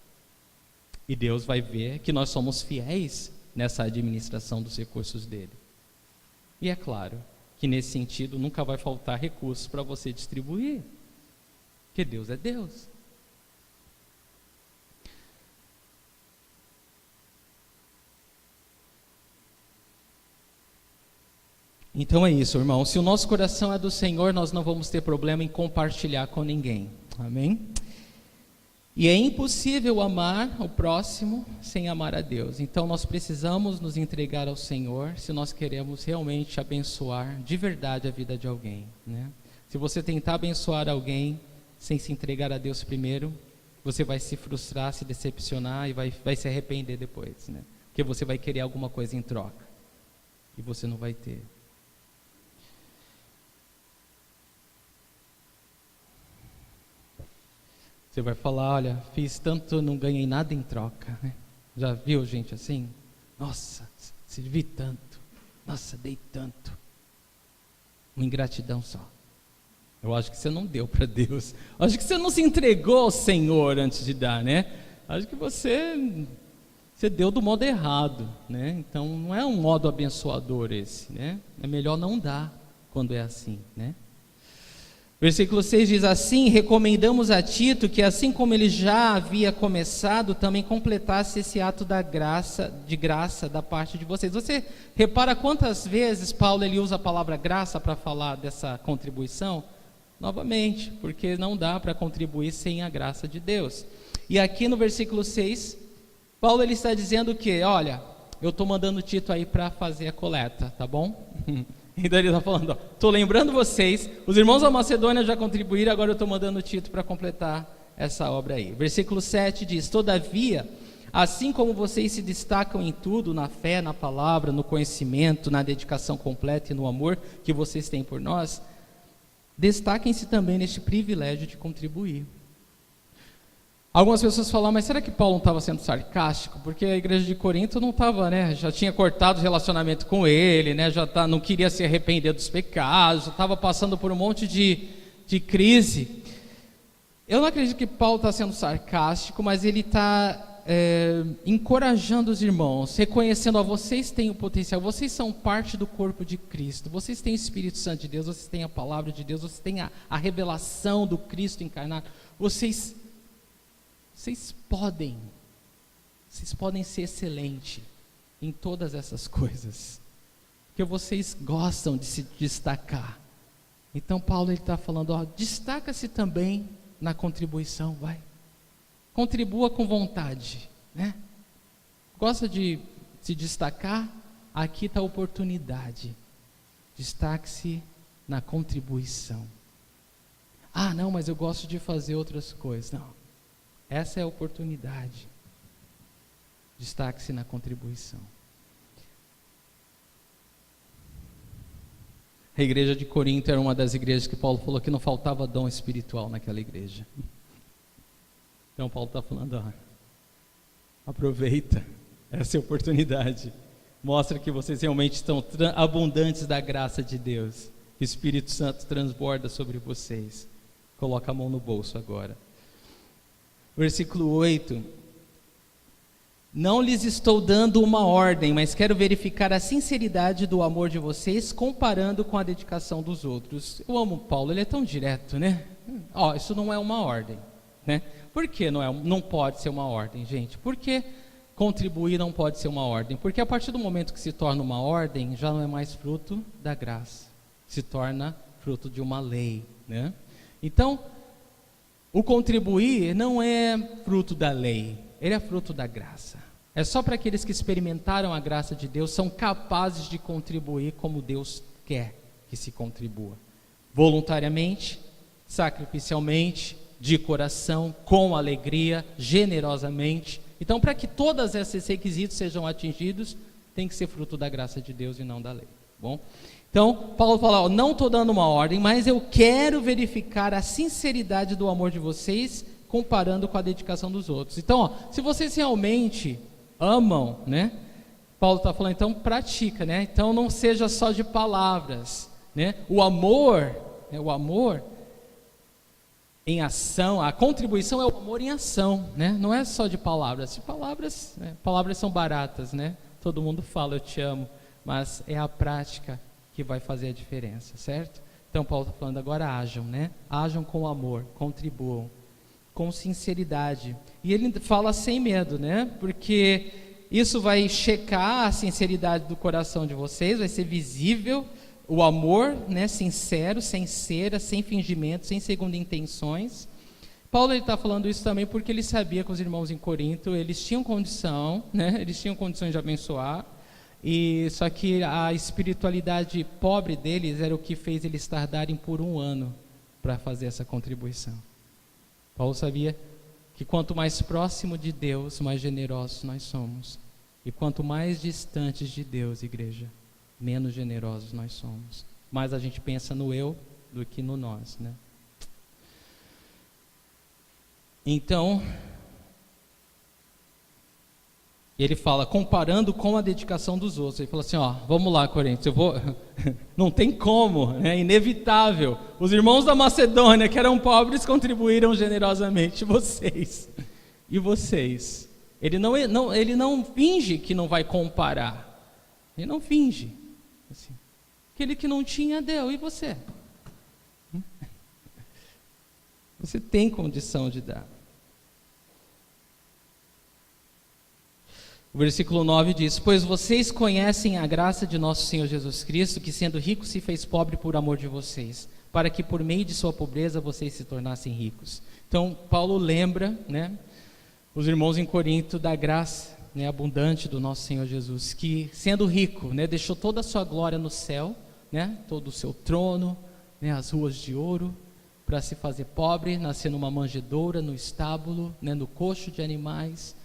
[SPEAKER 1] E Deus vai ver que nós somos fiéis nessa administração dos recursos dEle. E é claro que nesse sentido nunca vai faltar recursos para você distribuir, porque Deus é Deus. Então é isso, irmão. Se o nosso coração é do Senhor, nós não vamos ter problema em compartilhar com ninguém. Amém? E é impossível amar o próximo sem amar a Deus. Então nós precisamos nos entregar ao Senhor se nós queremos realmente abençoar de verdade a vida de alguém, né? Se você tentar abençoar alguém sem se entregar a Deus primeiro, você vai se frustrar, se decepcionar e vai se arrepender depois, né? Porque você vai querer alguma coisa em troca e você não vai ter. Você vai falar, olha, fiz tanto, não ganhei nada em troca, né? Já viu gente assim? Nossa, servi tanto. Nossa, dei tanto. Uma ingratidão só. Eu acho que você não deu para Deus. Eu acho que você não se entregou ao Senhor antes de dar, né? Acho que você deu do modo errado, né? Então não é um modo abençoador esse, né? É melhor não dar quando é assim, né? Versículo 6 diz assim: recomendamos a Tito que, assim como ele já havia começado, também completasse esse ato de graça da parte de vocês. Você repara quantas vezes Paulo ele usa a palavra graça para falar dessa contribuição? Novamente, porque não dá para contribuir sem a graça de Deus. E aqui no versículo 6, Paulo ele está dizendo que, olha, eu estou mandando Tito aí para fazer a coleta, tá bom? Então ele está falando, estou lembrando vocês, os irmãos da Macedônia já contribuíram, agora eu estou mandando Tito para completar essa obra aí. Versículo 7 diz: todavia, assim como vocês se destacam em tudo, na fé, na palavra, no conhecimento, na dedicação completa e no amor que vocês têm por nós, destaquem-se também neste privilégio de contribuir. Algumas pessoas falam, mas será que Paulo não estava sendo sarcástico? Porque a igreja de Corinto não estava, né? Já tinha cortado o relacionamento com ele, né? Não queria se arrepender dos pecados, já estava passando por um monte de crise. Eu não acredito que Paulo está sendo sarcástico, mas ele está encorajando os irmãos, reconhecendo, vocês têm o potencial, vocês são parte do corpo de Cristo, vocês têm o Espírito Santo de Deus, vocês têm a palavra de Deus, vocês têm a revelação do Cristo encarnado, vocês podem ser excelentes em todas essas coisas, porque vocês gostam de se destacar. Então Paulo está falando, destaca-se também na contribuição, contribua com vontade, né? Gosta de se destacar? Aqui está a oportunidade, destaque-se na contribuição. Não, mas eu gosto de fazer outras coisas. Não. Essa é a oportunidade. Destaque-se na contribuição. A igreja de Corinto era uma das igrejas que Paulo falou que não faltava dom espiritual naquela igreja. Então Paulo está falando, aproveita essa oportunidade. Mostra que vocês realmente estão abundantes da graça de Deus. Que o Espírito Santo transborda sobre vocês. Coloca a mão no bolso agora. Versículo 8: não lhes estou dando uma ordem, mas quero verificar a sinceridade do amor de vocês, comparando com a dedicação dos outros. Eu amo Paulo, ele é tão direto, né? Isso não é uma ordem, né? Por que não pode ser uma ordem, gente? Por que contribuir não pode ser uma ordem? Porque a partir do momento que se torna uma ordem, já não é mais fruto da graça, se torna fruto de uma lei, né? Então, o contribuir não é fruto da lei, ele é fruto da graça. É só para aqueles que experimentaram a graça de Deus, são capazes de contribuir como Deus quer que se contribua. Voluntariamente, sacrificialmente, de coração, com alegria, generosamente. Então, para que todos esses requisitos sejam atingidos, tem que ser fruto da graça de Deus e não da lei. Bom? Então, Paulo fala, não estou dando uma ordem, mas eu quero verificar a sinceridade do amor de vocês, comparando com a dedicação dos outros. Então, se vocês realmente amam, né? Paulo está falando, então pratica, né? Então não seja só de palavras, né? O amor em ação, a contribuição é o amor em ação, né? Não é só de palavras. Palavras são baratas, né? Todo mundo fala, eu te amo, mas é a prática que vai fazer a diferença, certo? Então Paulo está falando, agora ajam, né? Ajam com amor, contribuam, com sinceridade. E ele fala sem medo, né? Porque isso vai checar a sinceridade do coração de vocês, vai ser visível, o amor, né, sincero, sem cera, sem fingimento, sem segunda intenções. Paulo está falando isso também porque ele sabia que os irmãos em Corinto, eles tinham condição, né, eles tinham condições de abençoar, e só que a espiritualidade pobre deles era o que fez eles tardarem por 1 ano para fazer essa contribuição. Paulo sabia que quanto mais próximo de Deus, mais generosos nós somos. E quanto mais distantes de Deus, igreja, menos generosos nós somos. Mais a gente pensa no eu do que no nós, né? Então, ele fala, comparando com a dedicação dos outros. Ele fala assim, ó, vamos lá, Coríntios, não tem como, é inevitável. Os irmãos da Macedônia, que eram pobres, contribuíram generosamente, e vocês. Ele não finge que não vai comparar. Ele não finge. Assim, aquele que não tinha, deu, e você? Você tem condição de dar. O versículo 9 diz, pois vocês conhecem a graça de nosso Senhor Jesus Cristo, que sendo rico se fez pobre por amor de vocês, para que por meio de sua pobreza vocês se tornassem ricos. Então, Paulo lembra, né, os irmãos em Corinto da graça, né, abundante do nosso Senhor Jesus, que sendo rico, né, deixou toda a sua glória no céu, né, todo o seu trono, né, as ruas de ouro, para se fazer pobre, nascer numa manjedoura, no estábulo, né, no coxo de animais.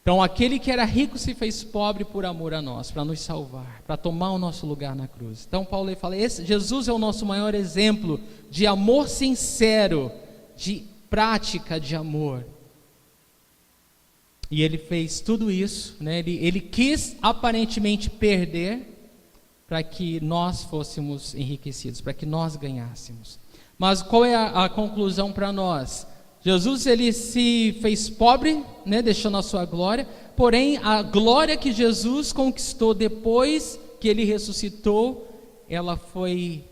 [SPEAKER 1] Então aquele que era rico se fez pobre por amor a nós, para nos salvar, para tomar o nosso lugar na cruz. Então Paulo fala, Jesus é o nosso maior exemplo de amor sincero, de prática de amor. E ele fez tudo isso, né? Ele quis aparentemente perder para que nós fôssemos enriquecidos, para que nós ganhássemos. Mas qual é a conclusão para nós? Jesus, ele se fez pobre, né, deixando a sua glória, porém a glória que Jesus conquistou depois que ele ressuscitou, ela foi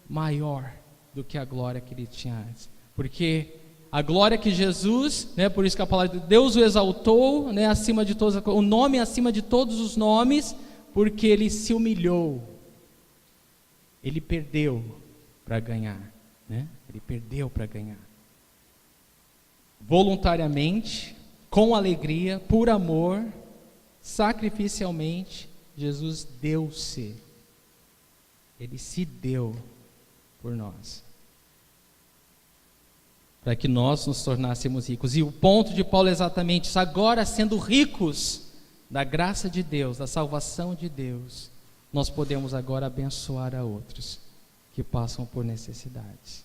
[SPEAKER 1] maior do que a glória que ele tinha antes. Porque a glória que Jesus, né, por isso que a palavra de Deus o exaltou, né, acima de todos, o nome acima de todos os nomes, porque ele se humilhou, ele perdeu para ganhar, né? Ele perdeu para ganhar. Voluntariamente, com alegria, por amor, sacrificialmente, Jesus deu-se. Ele se deu por nós, para que nós nos tornássemos ricos. E o ponto de Paulo é exatamente isso. Agora, sendo ricos da graça de Deus, da salvação de Deus, nós podemos agora abençoar a outros que passam por necessidades.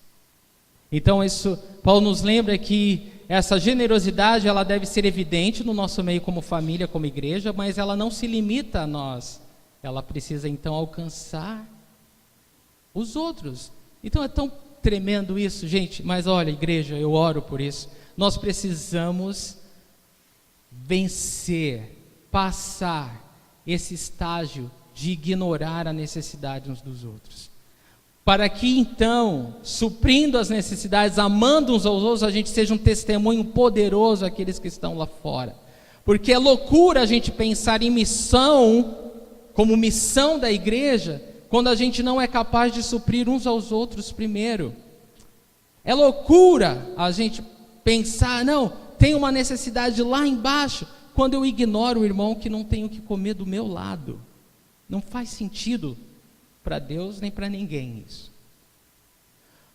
[SPEAKER 1] Então isso, Paulo nos lembra que essa generosidade, ela deve ser evidente no nosso meio como família, como igreja, mas ela não se limita a nós. Ela precisa então alcançar os outros. Então é tão tremendo isso, gente, mas olha, igreja, eu oro por isso. Nós precisamos vencer, passar esse estágio de ignorar a necessidade uns dos outros. Para que então, suprindo as necessidades, amando uns aos outros, a gente seja um testemunho poderoso àqueles que estão lá fora. Porque é loucura a gente pensar em missão, como missão da igreja, quando a gente não é capaz de suprir uns aos outros primeiro. É loucura a gente pensar, não, tem uma necessidade lá embaixo, quando eu ignoro o irmão que não tem o que comer do meu lado. Não faz sentido para Deus nem para ninguém isso.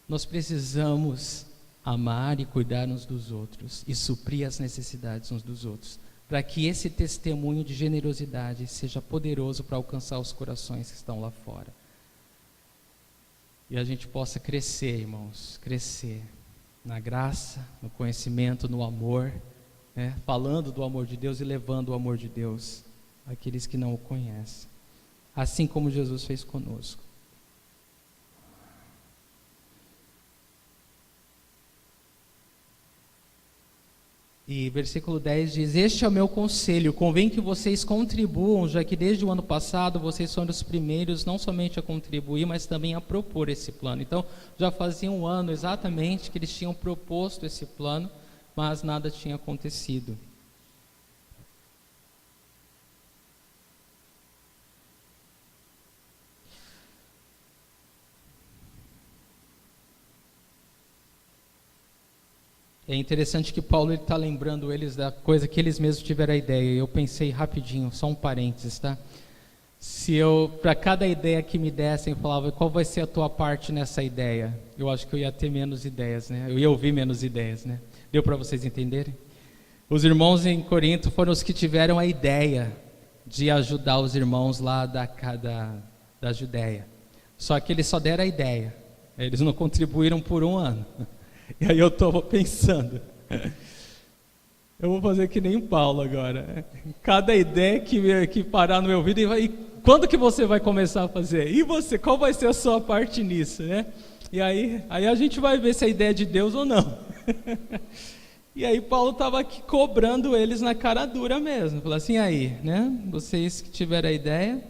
[SPEAKER 1] Nós precisamos amar e cuidar uns dos outros e suprir as necessidades uns dos outros, para que esse testemunho de generosidade seja poderoso para alcançar os corações que estão lá fora. E a gente possa crescer, irmãos, crescer na graça, no conhecimento, no amor, né? Falando do amor de Deus e levando o amor de Deus àqueles que não o conhecem. Assim como Jesus fez conosco. E versículo 10 diz, este é o meu conselho, convém que vocês contribuam, já que desde o ano passado vocês foram os primeiros não somente a contribuir, mas também a propor esse plano. Então, já fazia 1 ano exatamente que eles tinham proposto esse plano, mas nada tinha acontecido. É interessante que Paulo está lembrando eles da coisa que eles mesmos tiveram a ideia. Eu pensei rapidinho, só um parênteses, tá? Se eu, para cada ideia que me dessem, eu falava, qual vai ser a tua parte nessa ideia? Eu acho que eu ia ter menos ideias, né? Eu ia ouvir menos ideias, né? Deu para vocês entenderem? Os irmãos em Corinto foram os que tiveram a ideia de ajudar os irmãos lá da Judéia. Só que eles só deram a ideia. Eles não contribuíram por um ano. E aí eu estou pensando, eu vou fazer que nem Paulo agora. Cada ideia que parar no meu ouvido, e quando que você vai começar a fazer? E você, qual vai ser a sua parte nisso, né? E aí a gente vai ver se é ideia de Deus ou não. E aí Paulo estava aqui cobrando eles na cara dura mesmo. Falou assim, aí, né? Vocês que tiveram a ideia,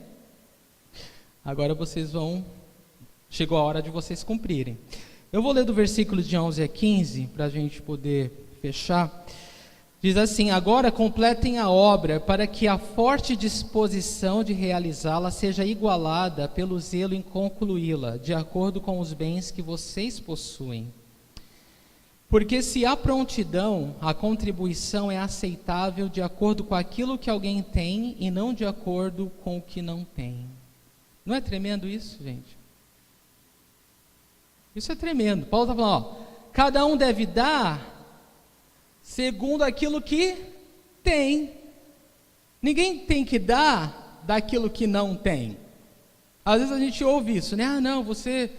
[SPEAKER 1] agora vocês vão... Chegou a hora de vocês cumprirem. Eu vou ler do versículo de 11 a 15, para a gente poder fechar. Diz assim, agora completem a obra, para que a forte disposição de realizá-la seja igualada pelo zelo em concluí-la, de acordo com os bens que vocês possuem. Porque se há prontidão, a contribuição é aceitável de acordo com aquilo que alguém tem e não de acordo com o que não tem. Não é tremendo isso, gente? Isso é tremendo. Paulo está falando, ó, cada um deve dar segundo aquilo que tem. Ninguém tem que dar daquilo que não tem. Às vezes a gente ouve isso, né? Ah, não, você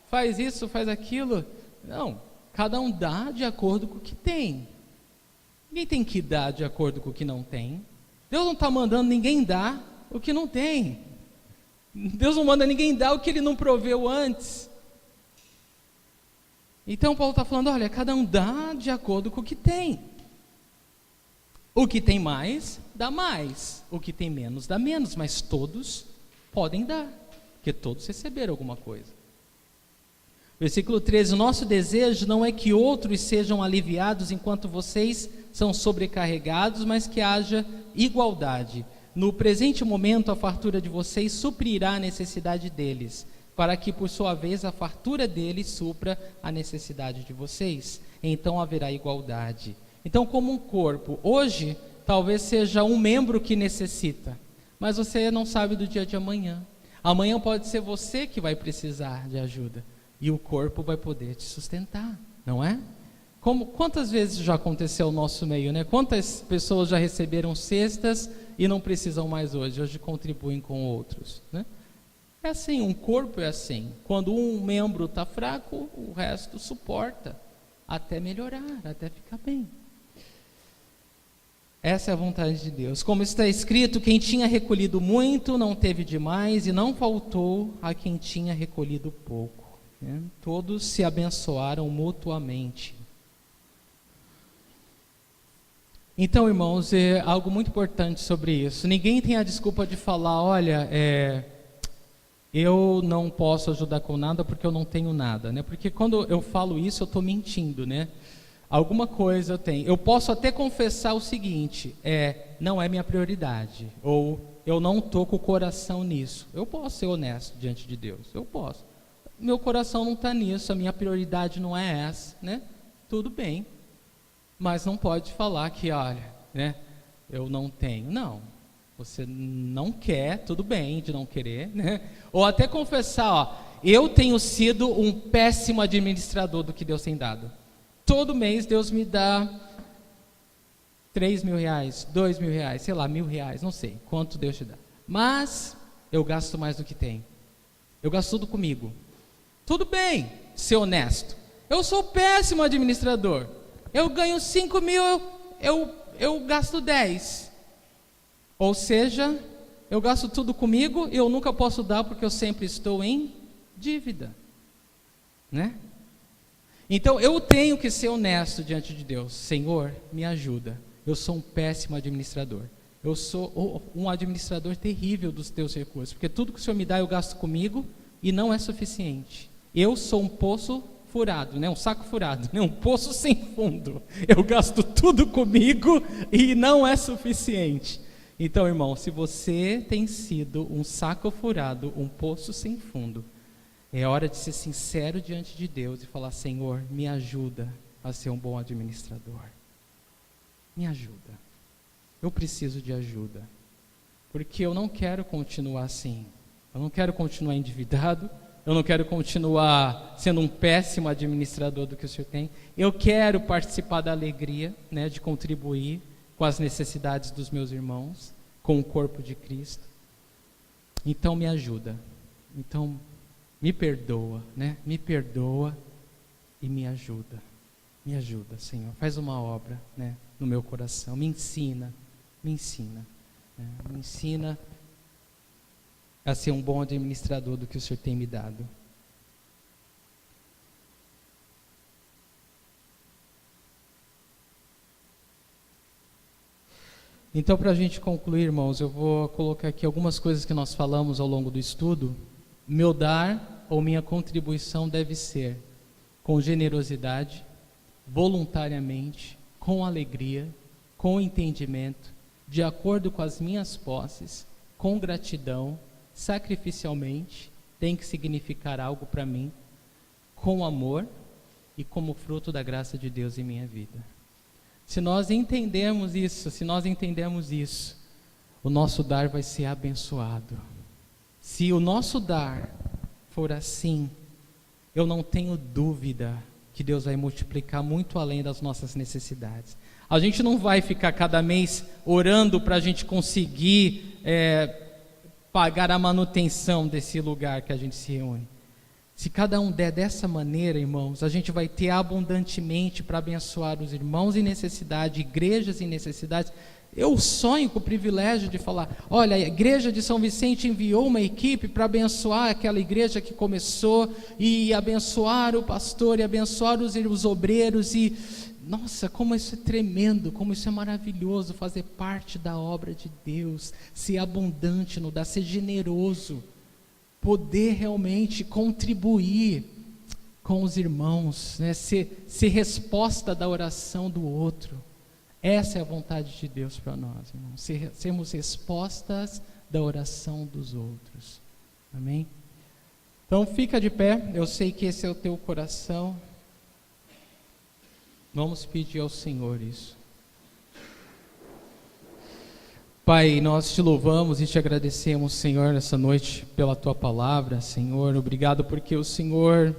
[SPEAKER 1] faz isso, faz aquilo. Não, cada um dá de acordo com o que tem. Ninguém tem que dar de acordo com o que não tem. Deus não está mandando ninguém dar o que não tem. Deus não manda ninguém dar o que Ele não proveu antes. Então Paulo está falando, olha, cada um dá de acordo com o que tem. O que tem mais, dá mais. O que tem menos, dá menos. Mas todos podem dar, porque todos receberam alguma coisa. Versículo 13, o nosso desejo não é que outros sejam aliviados enquanto vocês são sobrecarregados, mas que haja igualdade. No presente momento, a fartura de vocês suprirá a necessidade deles, para que, por sua vez, a fartura deles supra a necessidade de vocês. Então haverá igualdade. Então, como um corpo, hoje, talvez seja um membro que necessita, mas você não sabe do dia de amanhã. Amanhã pode ser você que vai precisar de ajuda, e o corpo vai poder te sustentar, não é? Quantas vezes já aconteceu no nosso meio, né? Quantas pessoas já receberam cestas e não precisam mais hoje contribuem com outros, né? É assim, um corpo é assim. Quando um membro está fraco, o resto suporta, até melhorar, até ficar bem. Essa é a vontade de Deus. Como está escrito, quem tinha recolhido muito não teve demais, e não faltou a quem tinha recolhido pouco, né? Todos se abençoaram mutuamente. Então, irmãos, é algo muito importante sobre isso. Ninguém tem a desculpa de falar, olha, eu não posso ajudar com nada porque eu não tenho nada, né? Porque quando eu falo isso, eu estou mentindo, né? Alguma coisa eu tenho. Eu posso até confessar o seguinte, não é minha prioridade, ou eu não estou com o coração nisso. Eu posso ser honesto diante de Deus, eu posso. Meu coração não está nisso, a minha prioridade não é essa, né? Tudo bem, mas não pode falar que, olha, né? Eu não tenho, não. Você não quer, tudo bem de não querer, né? Ou até confessar, ó, eu tenho sido um péssimo administrador do que Deus tem dado. Todo mês Deus me dá 3 mil reais, 2 mil reais, sei lá, 1.000 reais, não sei quanto Deus te dá. Mas eu gasto mais do que tenho. Eu gasto tudo comigo. Tudo bem, ser honesto. Eu sou péssimo administrador. Eu ganho 5 mil, eu gasto 10. Ou seja, eu gasto tudo comigo e eu nunca posso dar porque eu sempre estou em dívida, né? Então eu tenho que ser honesto diante de Deus. Senhor, me ajuda. Eu sou um péssimo administrador. Eu sou um administrador terrível dos teus recursos, porque tudo que o Senhor me dá eu gasto comigo e não é suficiente. Eu sou um poço furado, né? Um saco furado, né? Um poço sem fundo. Eu gasto tudo comigo e não é suficiente. Então, irmão, se você tem sido um saco furado, um poço sem fundo, é hora de ser sincero diante de Deus e falar, Senhor, me ajuda, a ser um bom administrador. Me ajuda. Eu preciso de ajuda. Porque eu não quero continuar assim. Eu não quero continuar endividado. Eu não quero continuar sendo um péssimo administrador do que o Senhor tem. Eu quero participar da alegria, né, de contribuir com as necessidades dos meus irmãos, com o corpo de Cristo. Então me ajuda. Então me perdoa, né? Me perdoa e me ajuda. Me ajuda, Senhor. Faz uma obra, né, no meu coração. Me ensina, né? Me ensina a ser um bom administrador do que o Senhor tem me dado. Então, para a gente concluir, irmãos, eu vou colocar aqui algumas coisas que nós falamos ao longo do estudo. Meu dar ou minha contribuição deve ser com generosidade, voluntariamente, com alegria, com entendimento, de acordo com as minhas posses, com gratidão, sacrificialmente, tem que significar algo para mim, com amor e como fruto da graça de Deus em minha vida. Se nós entendermos isso, o nosso dar vai ser abençoado. Se o nosso dar for assim, eu não tenho dúvida que Deus vai multiplicar muito além das nossas necessidades. A gente não vai ficar cada mês orando para a gente conseguir pagar a manutenção desse lugar que a gente se reúne. Se cada um der dessa maneira, irmãos, a gente vai ter abundantemente para abençoar os irmãos em necessidade, igrejas em necessidade. Eu sonho com o privilégio de falar, olha, a igreja de São Vicente enviou uma equipe para abençoar aquela igreja que começou, e abençoar o pastor, e abençoar os obreiros, e nossa, como isso é tremendo, como isso é maravilhoso, fazer parte da obra de Deus, ser abundante no dar, ser generoso, poder realmente contribuir com os irmãos, né? ser resposta da oração do outro. Essa é a vontade de Deus para nós, irmãos, sermos respostas da oração dos outros. Amém? Então fica de pé, eu sei que esse é o teu coração. Vamos pedir ao Senhor isso. Pai, nós te louvamos e te agradecemos, Senhor, nessa noite pela tua palavra, Senhor. Obrigado porque o Senhor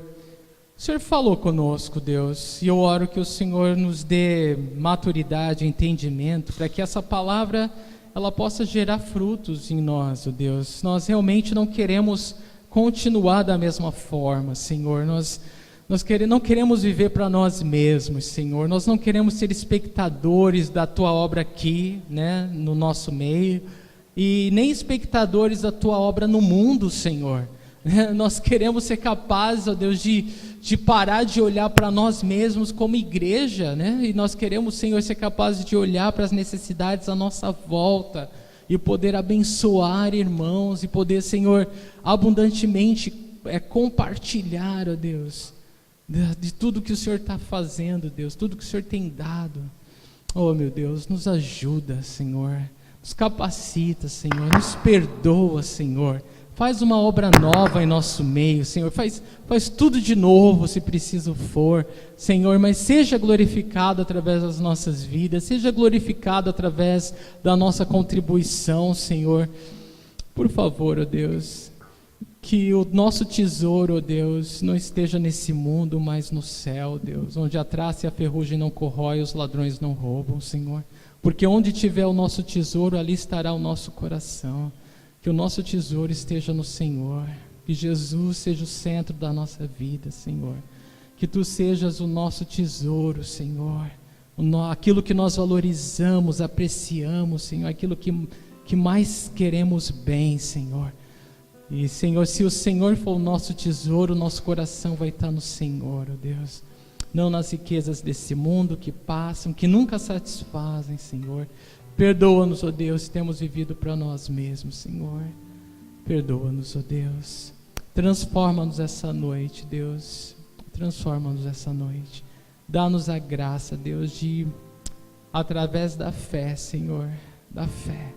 [SPEAKER 1] falou conosco, Deus, e eu oro que o Senhor nos dê maturidade, entendimento, para que essa palavra ela possa gerar frutos em nós, ó Deus. Nós realmente não queremos continuar da mesma forma, Senhor. Nós não queremos viver para nós mesmos, Senhor. Nós não queremos ser espectadores da tua obra aqui, né, no nosso meio, e nem espectadores da tua obra no mundo, Senhor. Nós queremos ser capazes, ó Deus, de parar de olhar para nós mesmos como igreja, né? E nós queremos, Senhor, ser capazes de olhar para as necessidades à nossa volta e poder abençoar irmãos e poder, Senhor, abundantemente compartilhar, ó Deus, de tudo que o Senhor está fazendo, Deus, tudo que o Senhor tem dado. Oh, meu Deus, nos ajuda, Senhor, nos capacita, Senhor, nos perdoa, Senhor. Faz uma obra nova em nosso meio, Senhor, faz tudo de novo, se preciso for, Senhor, mas seja glorificado através das nossas vidas, seja glorificado através da nossa contribuição, Senhor. Por favor, ó Deus, que o nosso tesouro, ó Deus, não esteja nesse mundo, mas no céu, Deus, onde a traça e a ferrugem não corrói, os ladrões não roubam, Senhor, porque onde tiver o nosso tesouro, ali estará o nosso coração. Que o nosso tesouro esteja no Senhor, que Jesus seja o centro da nossa vida, Senhor, que Tu sejas o nosso tesouro, Senhor, aquilo que nós valorizamos, apreciamos, Senhor, aquilo que mais queremos bem, Senhor. E, Senhor, se o Senhor for o nosso tesouro, o nosso coração vai estar no Senhor, ó Deus, não nas riquezas desse mundo que passam, que nunca satisfazem, Senhor. Perdoa-nos, ó Deus, se temos vivido para nós mesmos, Senhor. Perdoa-nos, ó Deus. Transforma-nos essa noite, Deus. Transforma-nos essa noite. Dá-nos a graça, Deus, de, através da fé, Senhor, da fé,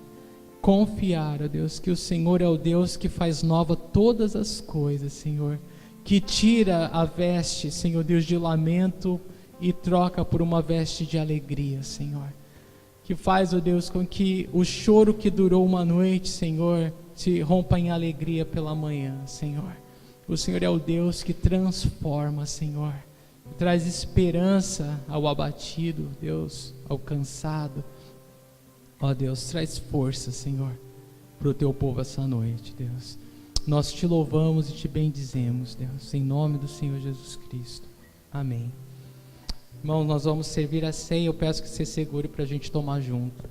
[SPEAKER 1] confiar, ó Deus, que o Senhor é o Deus que faz nova todas as coisas, Senhor. Que tira a veste, Senhor Deus, de lamento
[SPEAKER 2] e troca por uma veste de alegria, Senhor. Que faz, ó Deus, com que o choro que durou uma noite, Senhor, se rompa em alegria pela manhã, Senhor. O Senhor é o Deus que transforma, Senhor, que traz esperança ao abatido, Deus, ao cansado. Ó Deus, traz força, Senhor, para o teu povo essa noite, Deus. Nós te louvamos e te bendizemos, Deus, em nome do Senhor Jesus Cristo. Amém. Irmãos, nós vamos servir a ceia. Eu peço que você segure para a gente tomar junto.